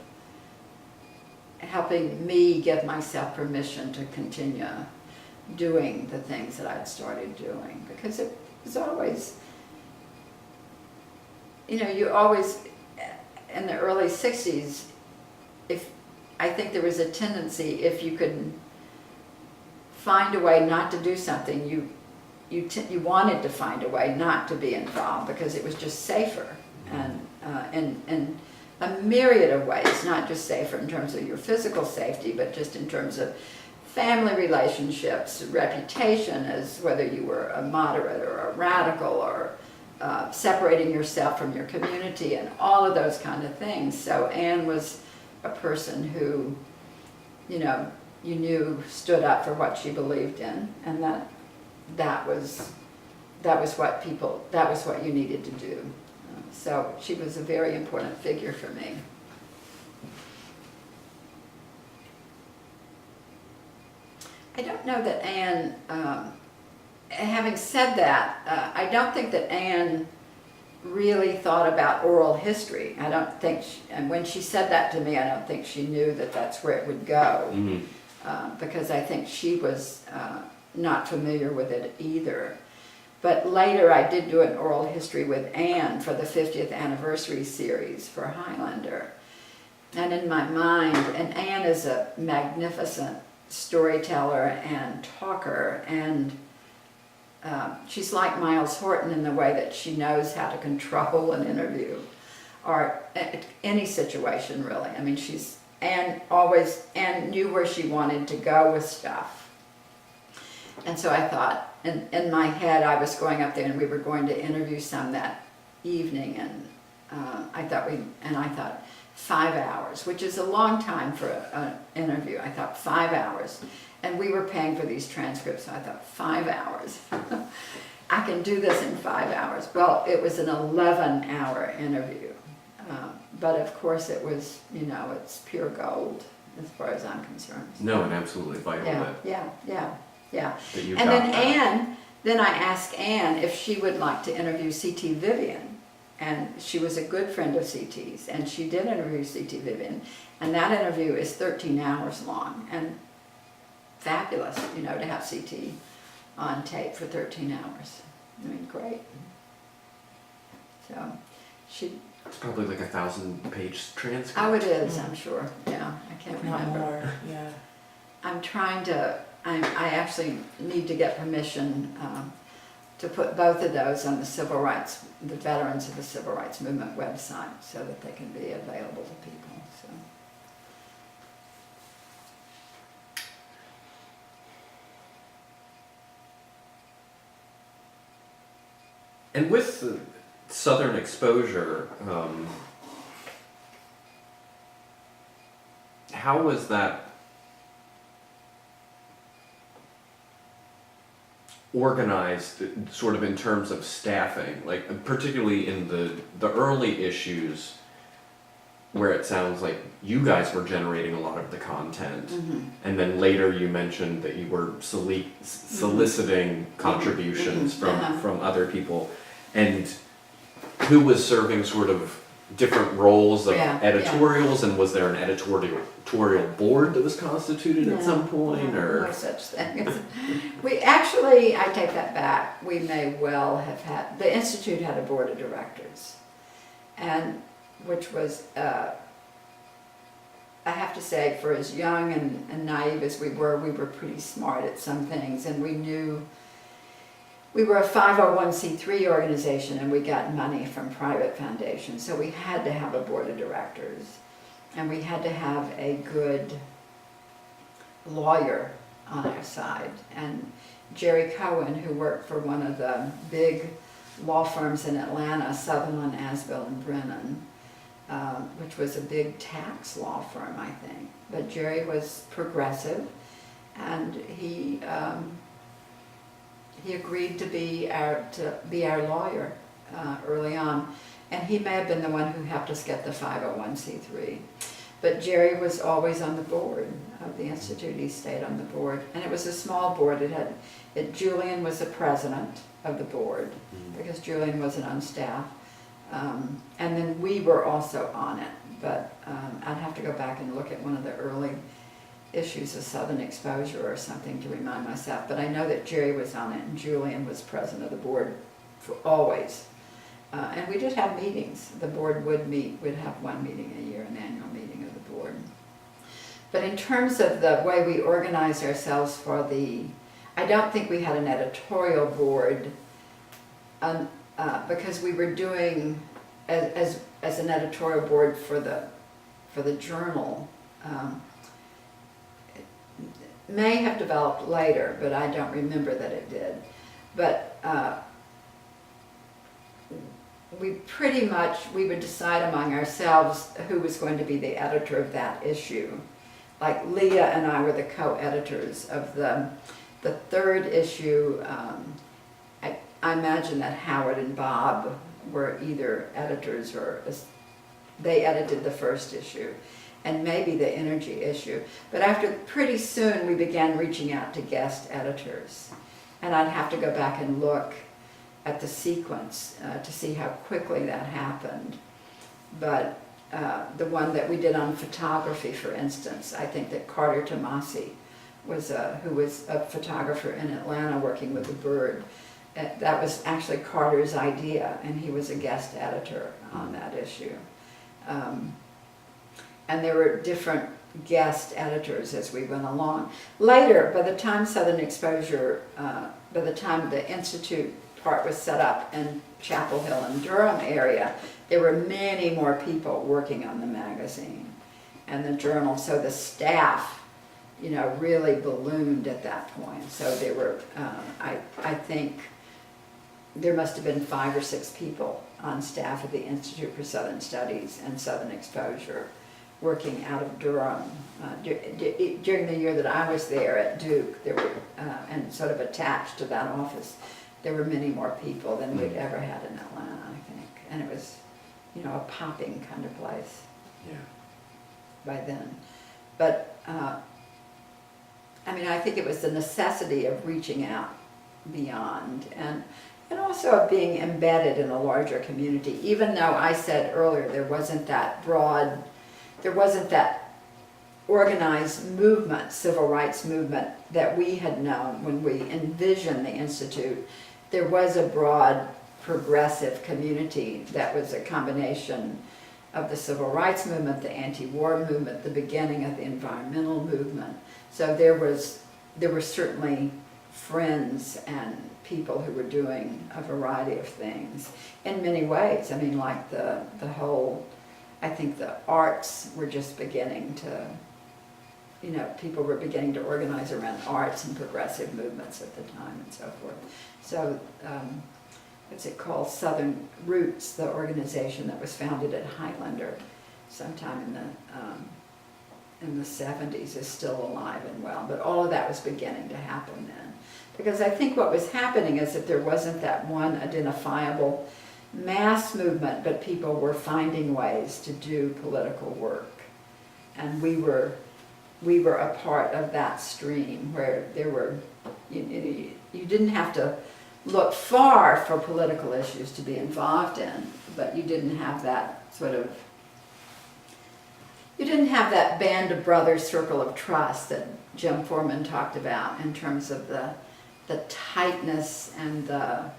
helping me give myself permission to continue doing the things that I'd started doing, because it was always, you always, in the early 60s, I think there was a tendency, if you could find a way not to do something, you wanted to find a way not to be involved because it was just safer, and in a myriad of ways, not just safer in terms of your physical safety, but just in terms of family relationships, reputation, as whether you were a moderate or a radical, or separating yourself from your community, and all of those kind of things. So Anne was a person who, you knew stood up for what she believed in, and that was what you needed to do. So she was a very important figure for me. I don't know that Anne, having said that, I don't think that Anne really thought about oral history. I don't think, and when she said that to me, I don't think she knew that that's where it would go, because I think she was not familiar with it either. But later I did do an oral history with Anne for the 50th anniversary series for Highlander. And in my mind, and Anne is a magnificent storyteller and talker, and she's like Miles Horton in the way that she knows how to control an interview, or any situation really. I mean, Anne knew where she wanted to go with stuff. And so I thought, in my head, I was going up there and we were going to interview some that evening, and I thought 5 hours, which is a long time for an interview. I thought 5 hours. And we were paying for these transcripts, so I thought 5 hours. I can do this in 5 hours. Well, it was an 11-hour interview. But of course it was, it's pure gold as far as I'm concerned.
No, and absolutely vital
Yeah.
that you
And
got
then
that.
then I asked Anne if she would like to interview C.T. Vivian. And she was a good friend of C.T.'s, and she did interview C.T. Vivian. And that interview is 13 hours long, and fabulous, to have C.T. on tape for 13 hours. I mean, great. So she.
It's probably like 1,000-page transcript.
Oh, it is, I'm sure. Yeah, I can't
If not
remember.
more, yeah.
I'm trying to, I actually need to get permission to put both of those on the civil rights, the Veterans of the Civil Rights Movement website so that they can be available to people, so.
And with the Southern exposure, how was that organized, sort of in terms of staffing, like particularly in the early issues where it sounds like you guys were generating a lot of the content, and then later you mentioned that you were soliciting contributions from other people, and who was serving sort of different roles of editorials, and was there an editorial board that was constituted at some point, or?
No such thing. We actually, I take that back, we may well have had, the Institute had a board of directors, and which was, I have to say, for as young and naive as we were pretty smart at some things, and we knew we were a 501c3 organization and we got money from private foundations, so we had to have a board of directors, and we had to have a good lawyer on our side. And Jerry Cohen, who worked for one of the big law firms in Atlanta, Sutherland, Asbill, and Brennan, which was a big tax law firm, I think. But Jerry was progressive, and he agreed to be our lawyer early on, and he may have been the one who helped us get the 501c3. But Jerry was always on the board of the Institute. He stayed on the board, and it was a small board. Julian was the president of the board because Julian wasn't on staff, and then we were also on it. But I'd have to go back and look at one of the early issues of Southern Exposure or something to remind myself, but I know that Jerry was on it and Julian was president of the board for always. And we did have meetings. The board would meet, we'd have one meeting a year, an annual meeting of the board. But in terms of the way we organized ourselves I don't think we had an editorial board because we were doing, as an editorial board for the journal, may have developed later, but I don't remember that it did. But we would decide among ourselves who was going to be the editor of that issue. Like Leah and I were the co-editors of the third issue. I imagine that Howard and Bob were either editors or they edited the first issue, and maybe the energy issue. But pretty soon we began reaching out to guest editors. And I'd have to go back and look at the sequence to see how quickly that happened. But the one that we did on photography, for instance, I think that Carter Tomasi who was a photographer in Atlanta working with the Bird. That was actually Carter's idea, and he was a guest editor on that issue. And there were different guest editors as we went along. Later, by the time Southern Exposure, by the time the Institute part was set up in Chapel Hill and Durham area, there were many more people working on the magazine and the journal. So the staff, really ballooned at that point. So there were, I think, there must have been 5 or 6 people on staff at the Institute for Southern Studies and Southern Exposure, working out of Durham. During the year that I was there at Duke, there were, and sort of attached to that office, there were many more people than we'd ever had in Atlanta, I think. And it was, a popping kind of place by then. But, I think it was the necessity of reaching out beyond, and also of being embedded in a larger community, even though I said earlier there wasn't that organized movement, civil rights movement, that we had known when we envisioned the Institute. There was a broad progressive community that was a combination of the civil rights movement, the anti-war movement, the beginning of the environmental movement. So there were certainly friends and people who were doing a variety of things in many ways. I mean, like the whole, I think the arts were just beginning to, people were beginning to organize around arts and progressive movements at the time and so forth. So, what's it called? Southern Roots, the organization that was founded at Highlander sometime in the 70s, is still alive and well. But all of that was beginning to happen then. Because I think what was happening is that there wasn't that one identifiable mass movement, but people were finding ways to do political work. And we were a part of that stream where there were, you didn't have to look far for political issues to be involved in, but you didn't have that band of brothers, circle of trust that Jim Foreman talked about in terms of the tightness and the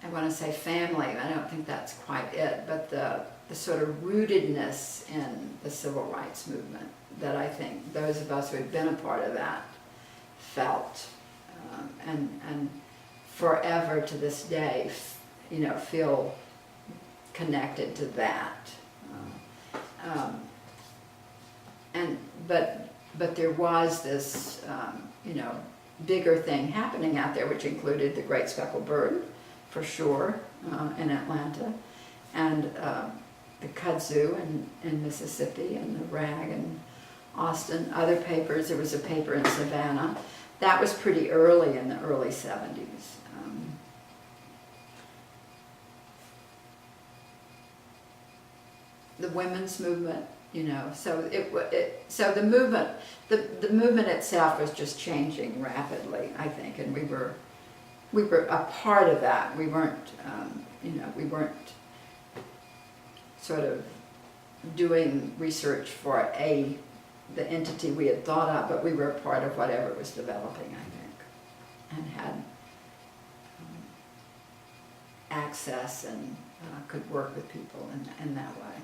I want to say family, I don't think that's quite it, but the sort of rootedness in the civil rights movement that I think those of us who had been a part of that felt, and forever to this day, feel connected to that. But there was this, bigger thing happening out there, which included the Great Speckled Bird, for sure, in Atlanta, and the kudzu in Mississippi, and the rag in Austin. Other papers, there was a paper in Savannah. That was pretty early in the early 70s. The women's movement, so so the movement, the movement itself was just changing rapidly, I think, and we were a part of that. We weren't, we weren't sort of doing research for the entity we had thought of, but we were a part of whatever was developing, I think, and had access and could work with people in that way.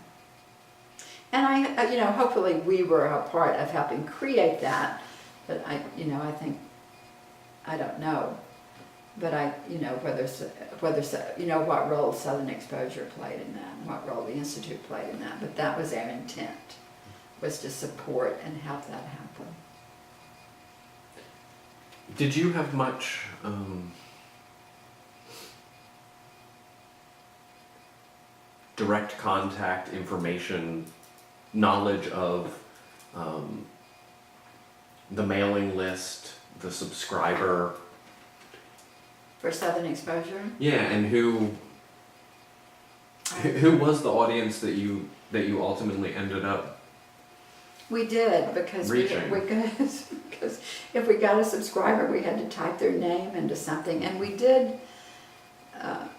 And I, hopefully we were a part of helping create that, but I think, I don't know, but what role Southern Exposure played in that, and what role the Institute played in that, but that was our intent, was to support and help that happen.
Did you have much direct contact information, knowledge of the mailing list, the subscriber?
For Southern Exposure?
Yeah, and who was the audience that you ultimately ended up?
We did, because
reaching?
because if we got a subscriber, we had to type their name into something, and we did.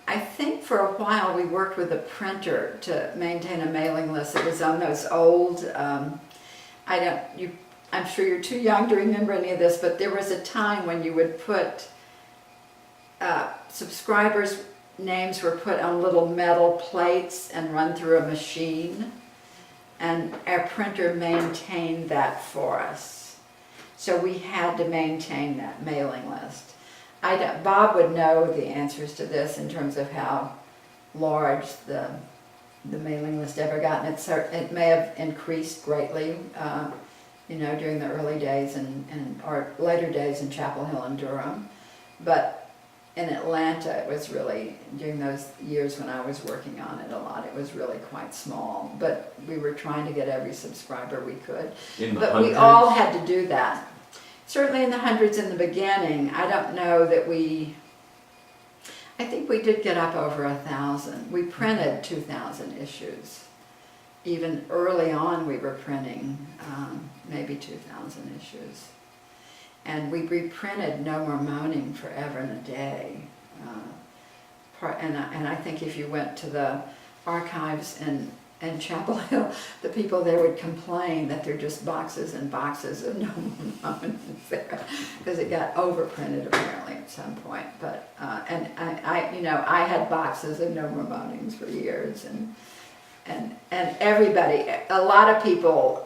I think for a while we worked with a printer to maintain a mailing list. It was on those old. I'm sure you're too young to remember any of this, but there was a time when you would put subscribers' names were put on little metal plates and run through a machine, and our printer maintained that for us. So we had to maintain that mailing list. Bob would know the answers to this in terms of how large the mailing list ever got, and it may have increased greatly, during the early days or later days in Chapel Hill and Durham. But in Atlanta, it was really, during those years when I was working on it a lot, it was really quite small. But we were trying to get every subscriber we could. But we all had to do that. Certainly in the hundreds in the beginning. I don't know that I think we did get up over 1,000. We printed 2,000 issues. Even early on we were printing maybe 2,000 issues. And we reprinted No More Moaning Forever and a Day. And I think if you went to the archives in Chapel Hill, the people there would complain that there are just boxes and boxes of No More Moanings there, because it got overprinted apparently at some point. But and I had boxes of No More Moanings for years, and everybody, a lot of people,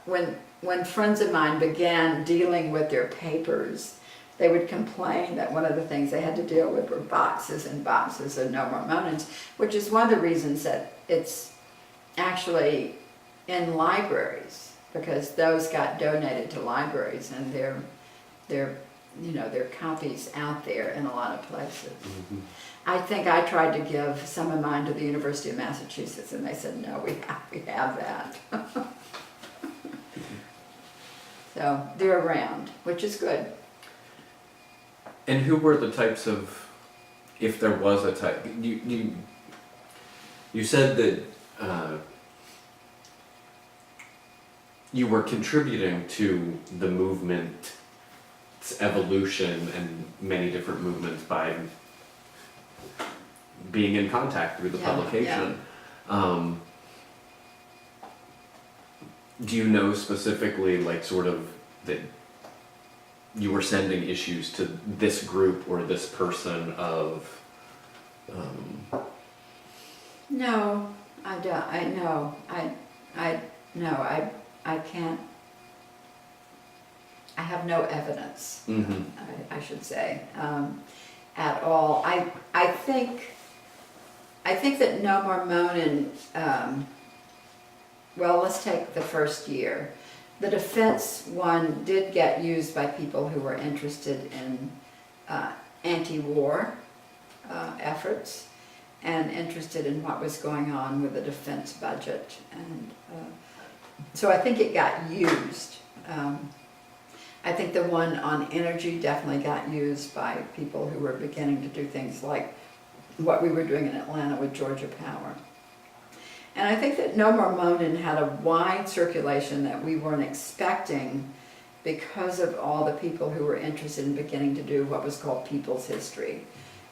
when friends of mine began dealing with their papers, they would complain that one of the things they had to deal with were boxes and boxes of No More Moanings, which is one of the reasons that it's actually in libraries, because those got donated to libraries, and there are copies out there in a lot of places.
Mm-hmm.
I think I tried to give some of mine to the University of Massachusetts, and they said, no, we have that. So they're around, which is good.
And who were the types of, if there was a type, you said that you were contributing to the movement's evolution and many different movements by being in contact through the publication. Do you know specifically, like, sort of that you were sending issues to this group or this person of?
No, I don't. I can't. I have no evidence.
Mm-hmm.
I should say, at all. I think that No More Moanin'. Well, let's take the first year. The defense one did get used by people who were interested in anti-war efforts and interested in what was going on with the defense budget. And so I think it got used. I think the one on energy definitely got used by people who were beginning to do things like what we were doing in Atlanta with Georgia Power. And I think that No More Moanin' had a wide circulation that we weren't expecting, because of all the people who were interested in beginning to do what was called people's history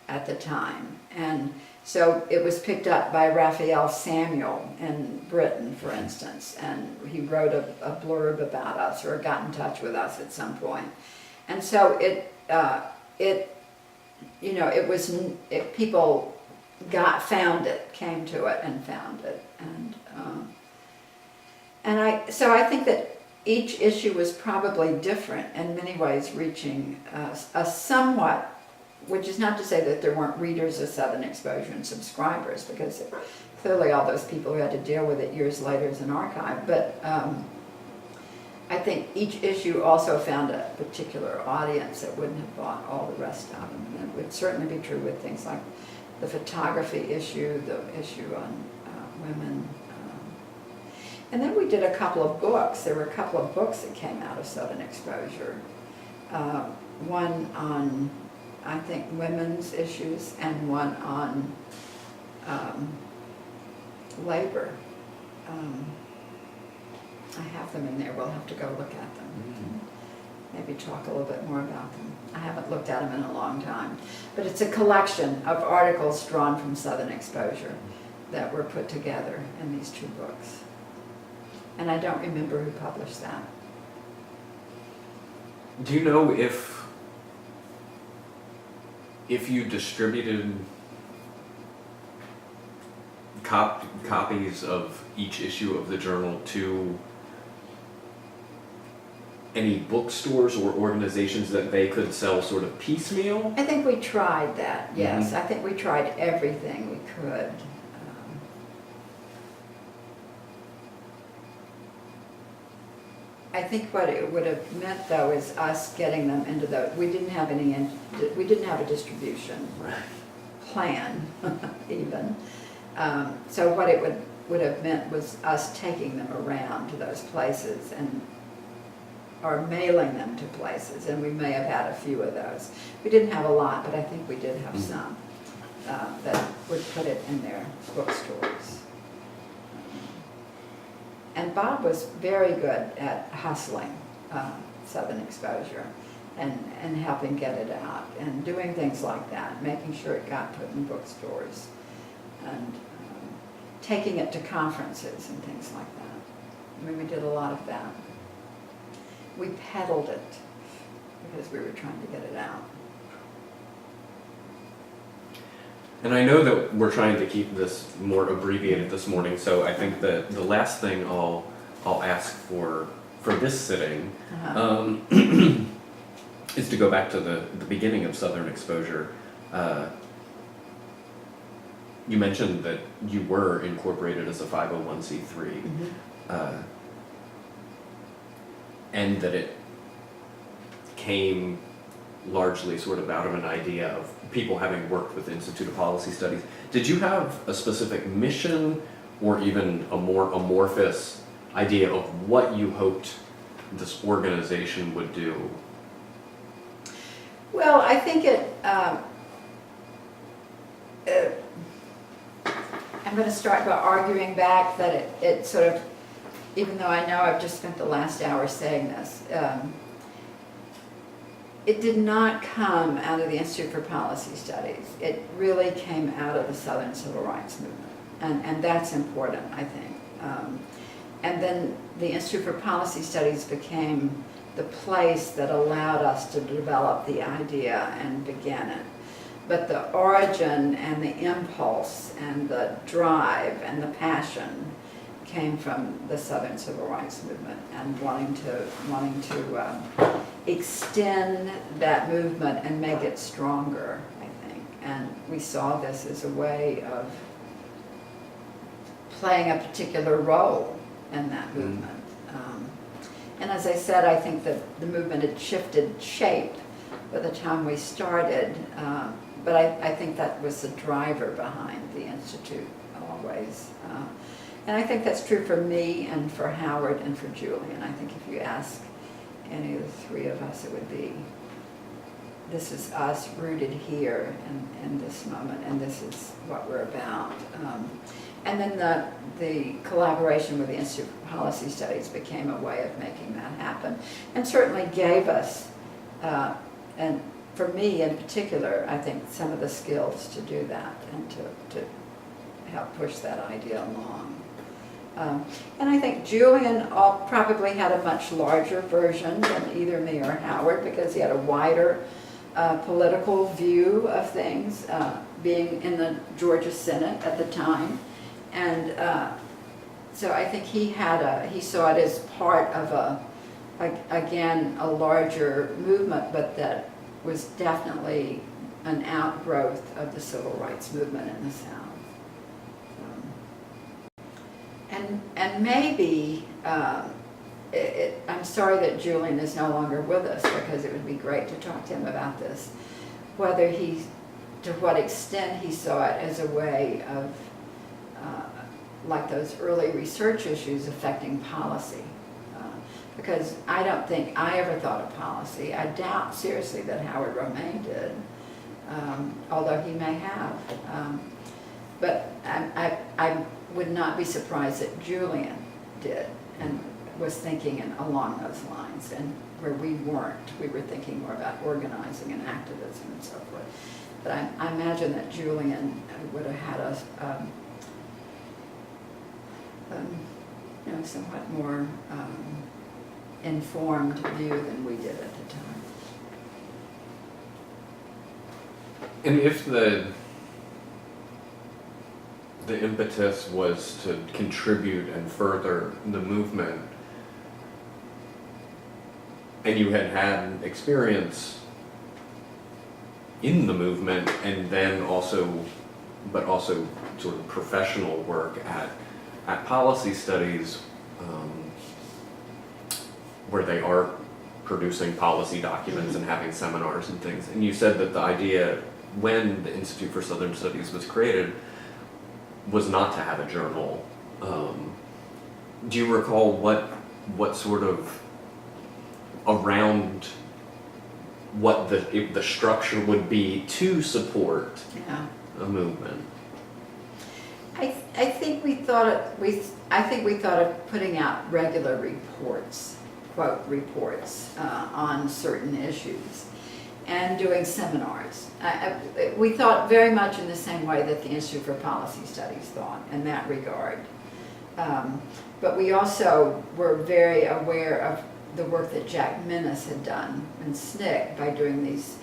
at the time. And so it was picked up by Raphael Samuel in Britain, for instance, and he wrote a blurb about us, or got in touch with us at some point. And so people found it, came to it and found it. So I think that each issue was probably different, in many ways reaching a somewhat, which is not to say that there weren't readers of Southern Exposure and subscribers, because clearly all those people who had to deal with it years later as an archive, but I think each issue also found a particular audience that wouldn't have bought all the rest of them. And it would certainly be true with things like the photography issue, the issue on women. And then we did a couple of books. There were a couple of books that came out of Southern Exposure. One on, I think, women's issues, and one on labor. I have them in there. We'll have to go look at them. Mm-hmm. Maybe talk a little bit more about them. I haven't looked at them in a long time. But it's a collection of articles drawn from Southern Exposure that were put together in these two books. And I don't remember who published that.
Do you know if you distributed copies of each issue of the journal to any bookstores or organizations that they could sell sort of piecemeal?
I think we tried that, yes.
Mm-hmm.
I think we tried everything we could. I think what it would have meant, though, is us getting them into the. We didn't have a distribution plan, even. So what it would have meant was us taking them around to those places or mailing them to places, and we may have had a few of those. We didn't have a lot, but I think we did have some that would put it in their bookstores. And Bob was very good at hustling Southern Exposure. and helping get it out and doing things like that, making sure it got put in bookstores and taking it to conferences and things like that. I mean, we did a lot of that. We peddled it because we were trying to get it out.
And I know that we're trying to keep this more abbreviated this morning, so I think that the last thing I'll ask for this sitting is to go back to the beginning of Southern Exposure. You mentioned that you were incorporated as a 501c3, and that it came largely sort of out of an idea of people having worked with the Institute of Policy Studies. Did you have a specific mission or even a more amorphous idea of what you hoped this organization would do?
Well, I think I'm going to start by arguing back that it sort of, even though I know I've just spent the last hour saying this, it did not come out of the Institute for Policy Studies. It really came out of the Southern Civil Rights Movement, and that's important, I think. And then the Institute for Policy Studies became the place that allowed us to develop the idea and begin it. But the origin and the impulse and the drive and the passion came from the Southern Civil Rights Movement and wanting to extend that movement and make it stronger, I think. And we saw this as a way of playing a particular role in that movement. And as I said, I think that the movement had shifted shape by the time we started, but I think that was the driver behind the Institute always. And I think that's true for me and for Howard and for Julian. I think if you ask any of the three of us, it would be, this is us rooted here in this moment, and this is what we're about. And then the collaboration with the Institute for Policy Studies became a way of making that happen, and certainly gave us, and for me in particular, I think some of the skills to do that and to help push that idea along. And I think Julian probably had a much larger version than either me or Howard, because he had a wider political view of things, being in the Georgia Senate at the time. And so I think he saw it as part of again, a larger movement, but that was definitely an outgrowth of the civil rights movement in the South. And maybe, I'm sorry that Julian is no longer with us, because it would be great to talk to him about this, to what extent he saw it as a way of, like those early research issues affecting policy. Because I don't think I ever thought of policy. I doubt seriously that Howard Romaine did, although he may have. But I would not be surprised that Julian did and was thinking along those lines, and where we weren't. We were thinking more about organizing and activism and so forth. But I imagine that Julian would have had a somewhat more informed view than we did at the time.
And if the impetus was to contribute and further the movement, and you had experience in the movement, and then also sort of professional work at policy studies, where they are producing policy documents and having seminars and things. And you said that the idea when the Institute for Southern Studies was created was not to have a journal. Do you recall what sort of around what the structure would be to support a movement? I think we thought of putting out regular reports
quote, reports on certain issues and doing seminars. We thought very much in the same way that the Institute for Policy Studies thought in that regard. But we also were very aware of the work that Jack Minnis had done in SNCC by doing these,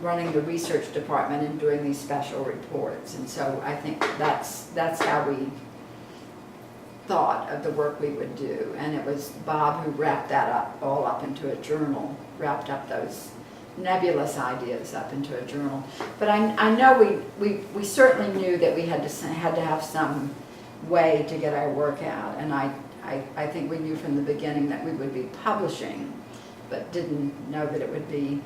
running the research department and doing these special reports. And so I think that's how we thought of the work we would do. And it was Bob who wrapped that all up into a journal, wrapped up those nebulous ideas up into a journal. But I know we certainly knew that we had to have some way to get our work out. And I think we knew from the beginning that we would be publishing, but didn't know that it would be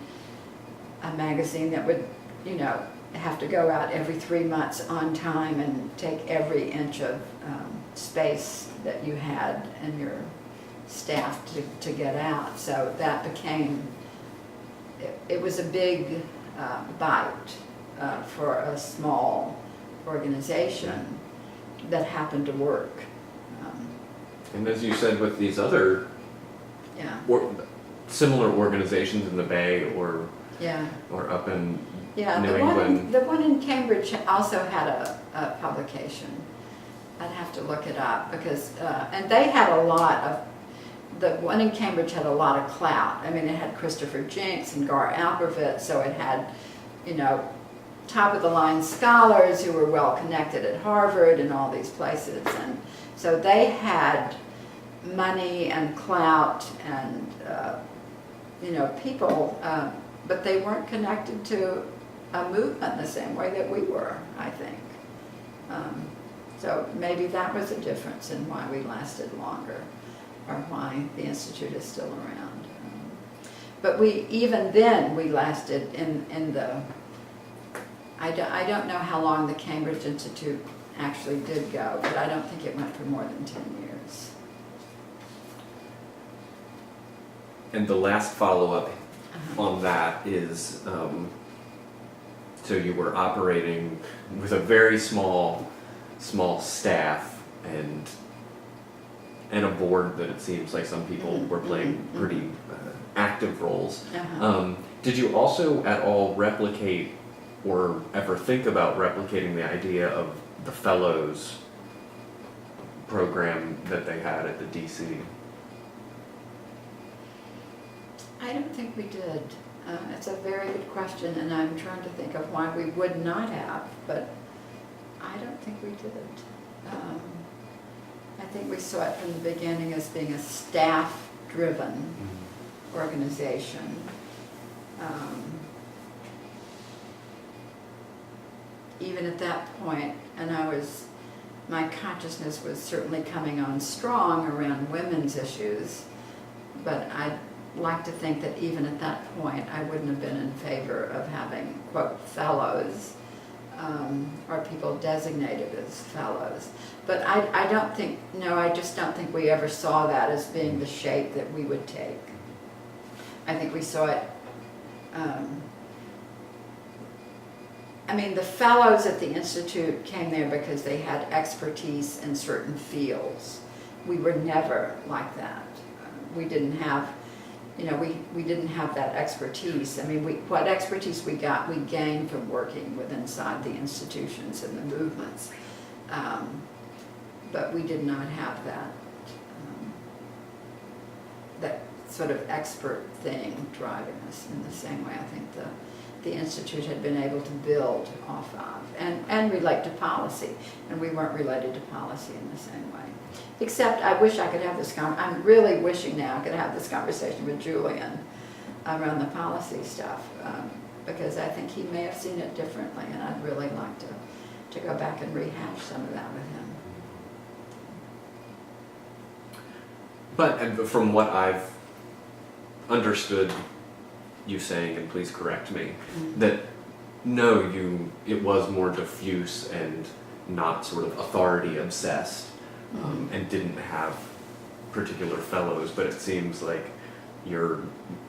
a magazine that would, you know, have to go out every 3 months on time and take every inch of space that you had and your staff to get out. So that became, it was a big bite for a small organization that happened to work.
And as you said, with these other similar organizations in the Bay or up in New England.
The one in Cambridge also had a publication. I'd have to look it up because, and they had a lot of, the one in Cambridge had a lot of clout. I mean, it had Christopher Jinks and Gar Albervitz, so it had, you know, top of the line scholars who were well connected at Harvard and all these places. And so they had money and clout and, you know, people, but they weren't connected to a movement the same way that we were, I think. So maybe that was a difference in why we lasted longer, or why the Institute is still around. But even then we lasted in the, I don't know how long the Cambridge Institute actually did go, but I don't think it went for more than 10 years.
And the last follow-up on that is, so you were operating with a very small staff and a board that it seems like some people were playing pretty active roles. Did you also at all replicate or ever think about replicating the idea of the fellows program that they had at the DC?
I don't think we did. It's a very good question, and I'm trying to think of why we would not have, but I don't think we did. I think we saw it from the beginning as being a staff-driven organization. Even at that point, and my consciousness was certainly coming on strong around women's issues, but I'd like to think that even at that point I wouldn't have been in favor of having, quote, fellows, or people designated as fellows. But I don't think, no, I just don't think we ever saw that as being the shape that we would take. I think we saw it, I mean, the fellows at the Institute came there because they had expertise in certain fields. We were never like that. We didn't have, you know, we didn't have that expertise. I mean, what expertise we got, we gained from working with inside the institutions and the movements. But we did not have that, that sort of expert thing driving us in the same way I think the Institute had been able to build off of and relate to policy, and we weren't related to policy in the same way. Except I wish I could have this I'm really wishing now I could have this conversation with Julian around the policy stuff, because I think he may have seen it differently, and I'd really like to go back and rehash some of that with him.
But from what I've understood you saying, and please correct me, that no, it was more diffuse and not sort of authority obsessed, and didn't have particular fellows, but it seems like you're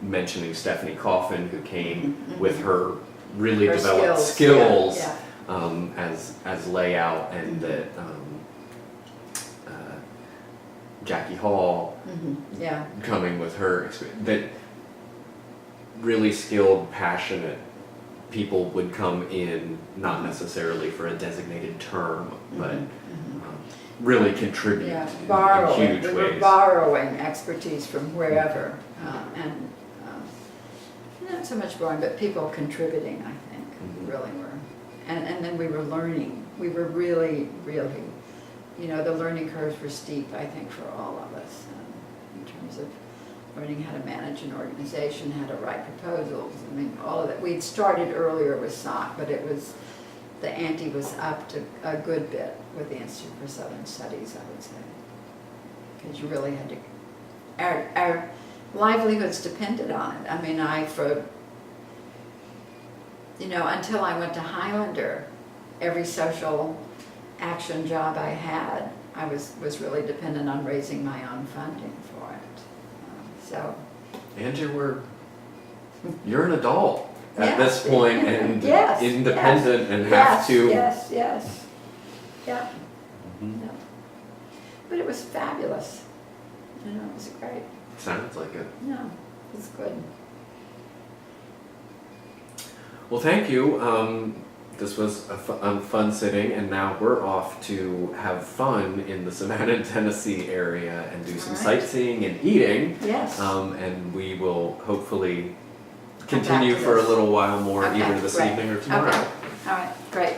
mentioning Stephanie Coffin, who came with her really developed skills as layout, and that Jackie Hall
Yeah.
coming with her experience, that really skilled, passionate people would come in, not necessarily for a designated term, but really contribute
Yeah,
in
borrowing,
huge
we were
ways.
borrowing expertise from wherever, and not so much borrowing, but people contributing, I think, really were. And then we were learning. We were really, the learning curves were steep, I think, for all of us, in terms of learning how to manage an organization, how to write proposals. I mean, all of that. We'd started earlier with SOC, but the ante was up to a good bit with the Institute for Southern Studies, I would say. Because you really had to, our livelihoods depended on it. I mean, until I went to Highlander, every social action job I had, I was really dependent on raising my own funding for it.
And you're an adult at
Yes.
this point and
Yes,
independent
yes,
and have to.
Yes. Yeah.
Mhm.
Yeah. But it was fabulous. It was great.
Sounds like it.
Yeah, it was good.
Well, thank you. This was a fun sitting, and now we're off to have fun in the Savannah, Tennessee area and do some
All right.
sightseeing and eating.
Yes.
And we will hopefully
Come back
continue
to
for a
this.
little while more,
Okay,
either this
great.
evening or tomorrow.
Okay. All right, great.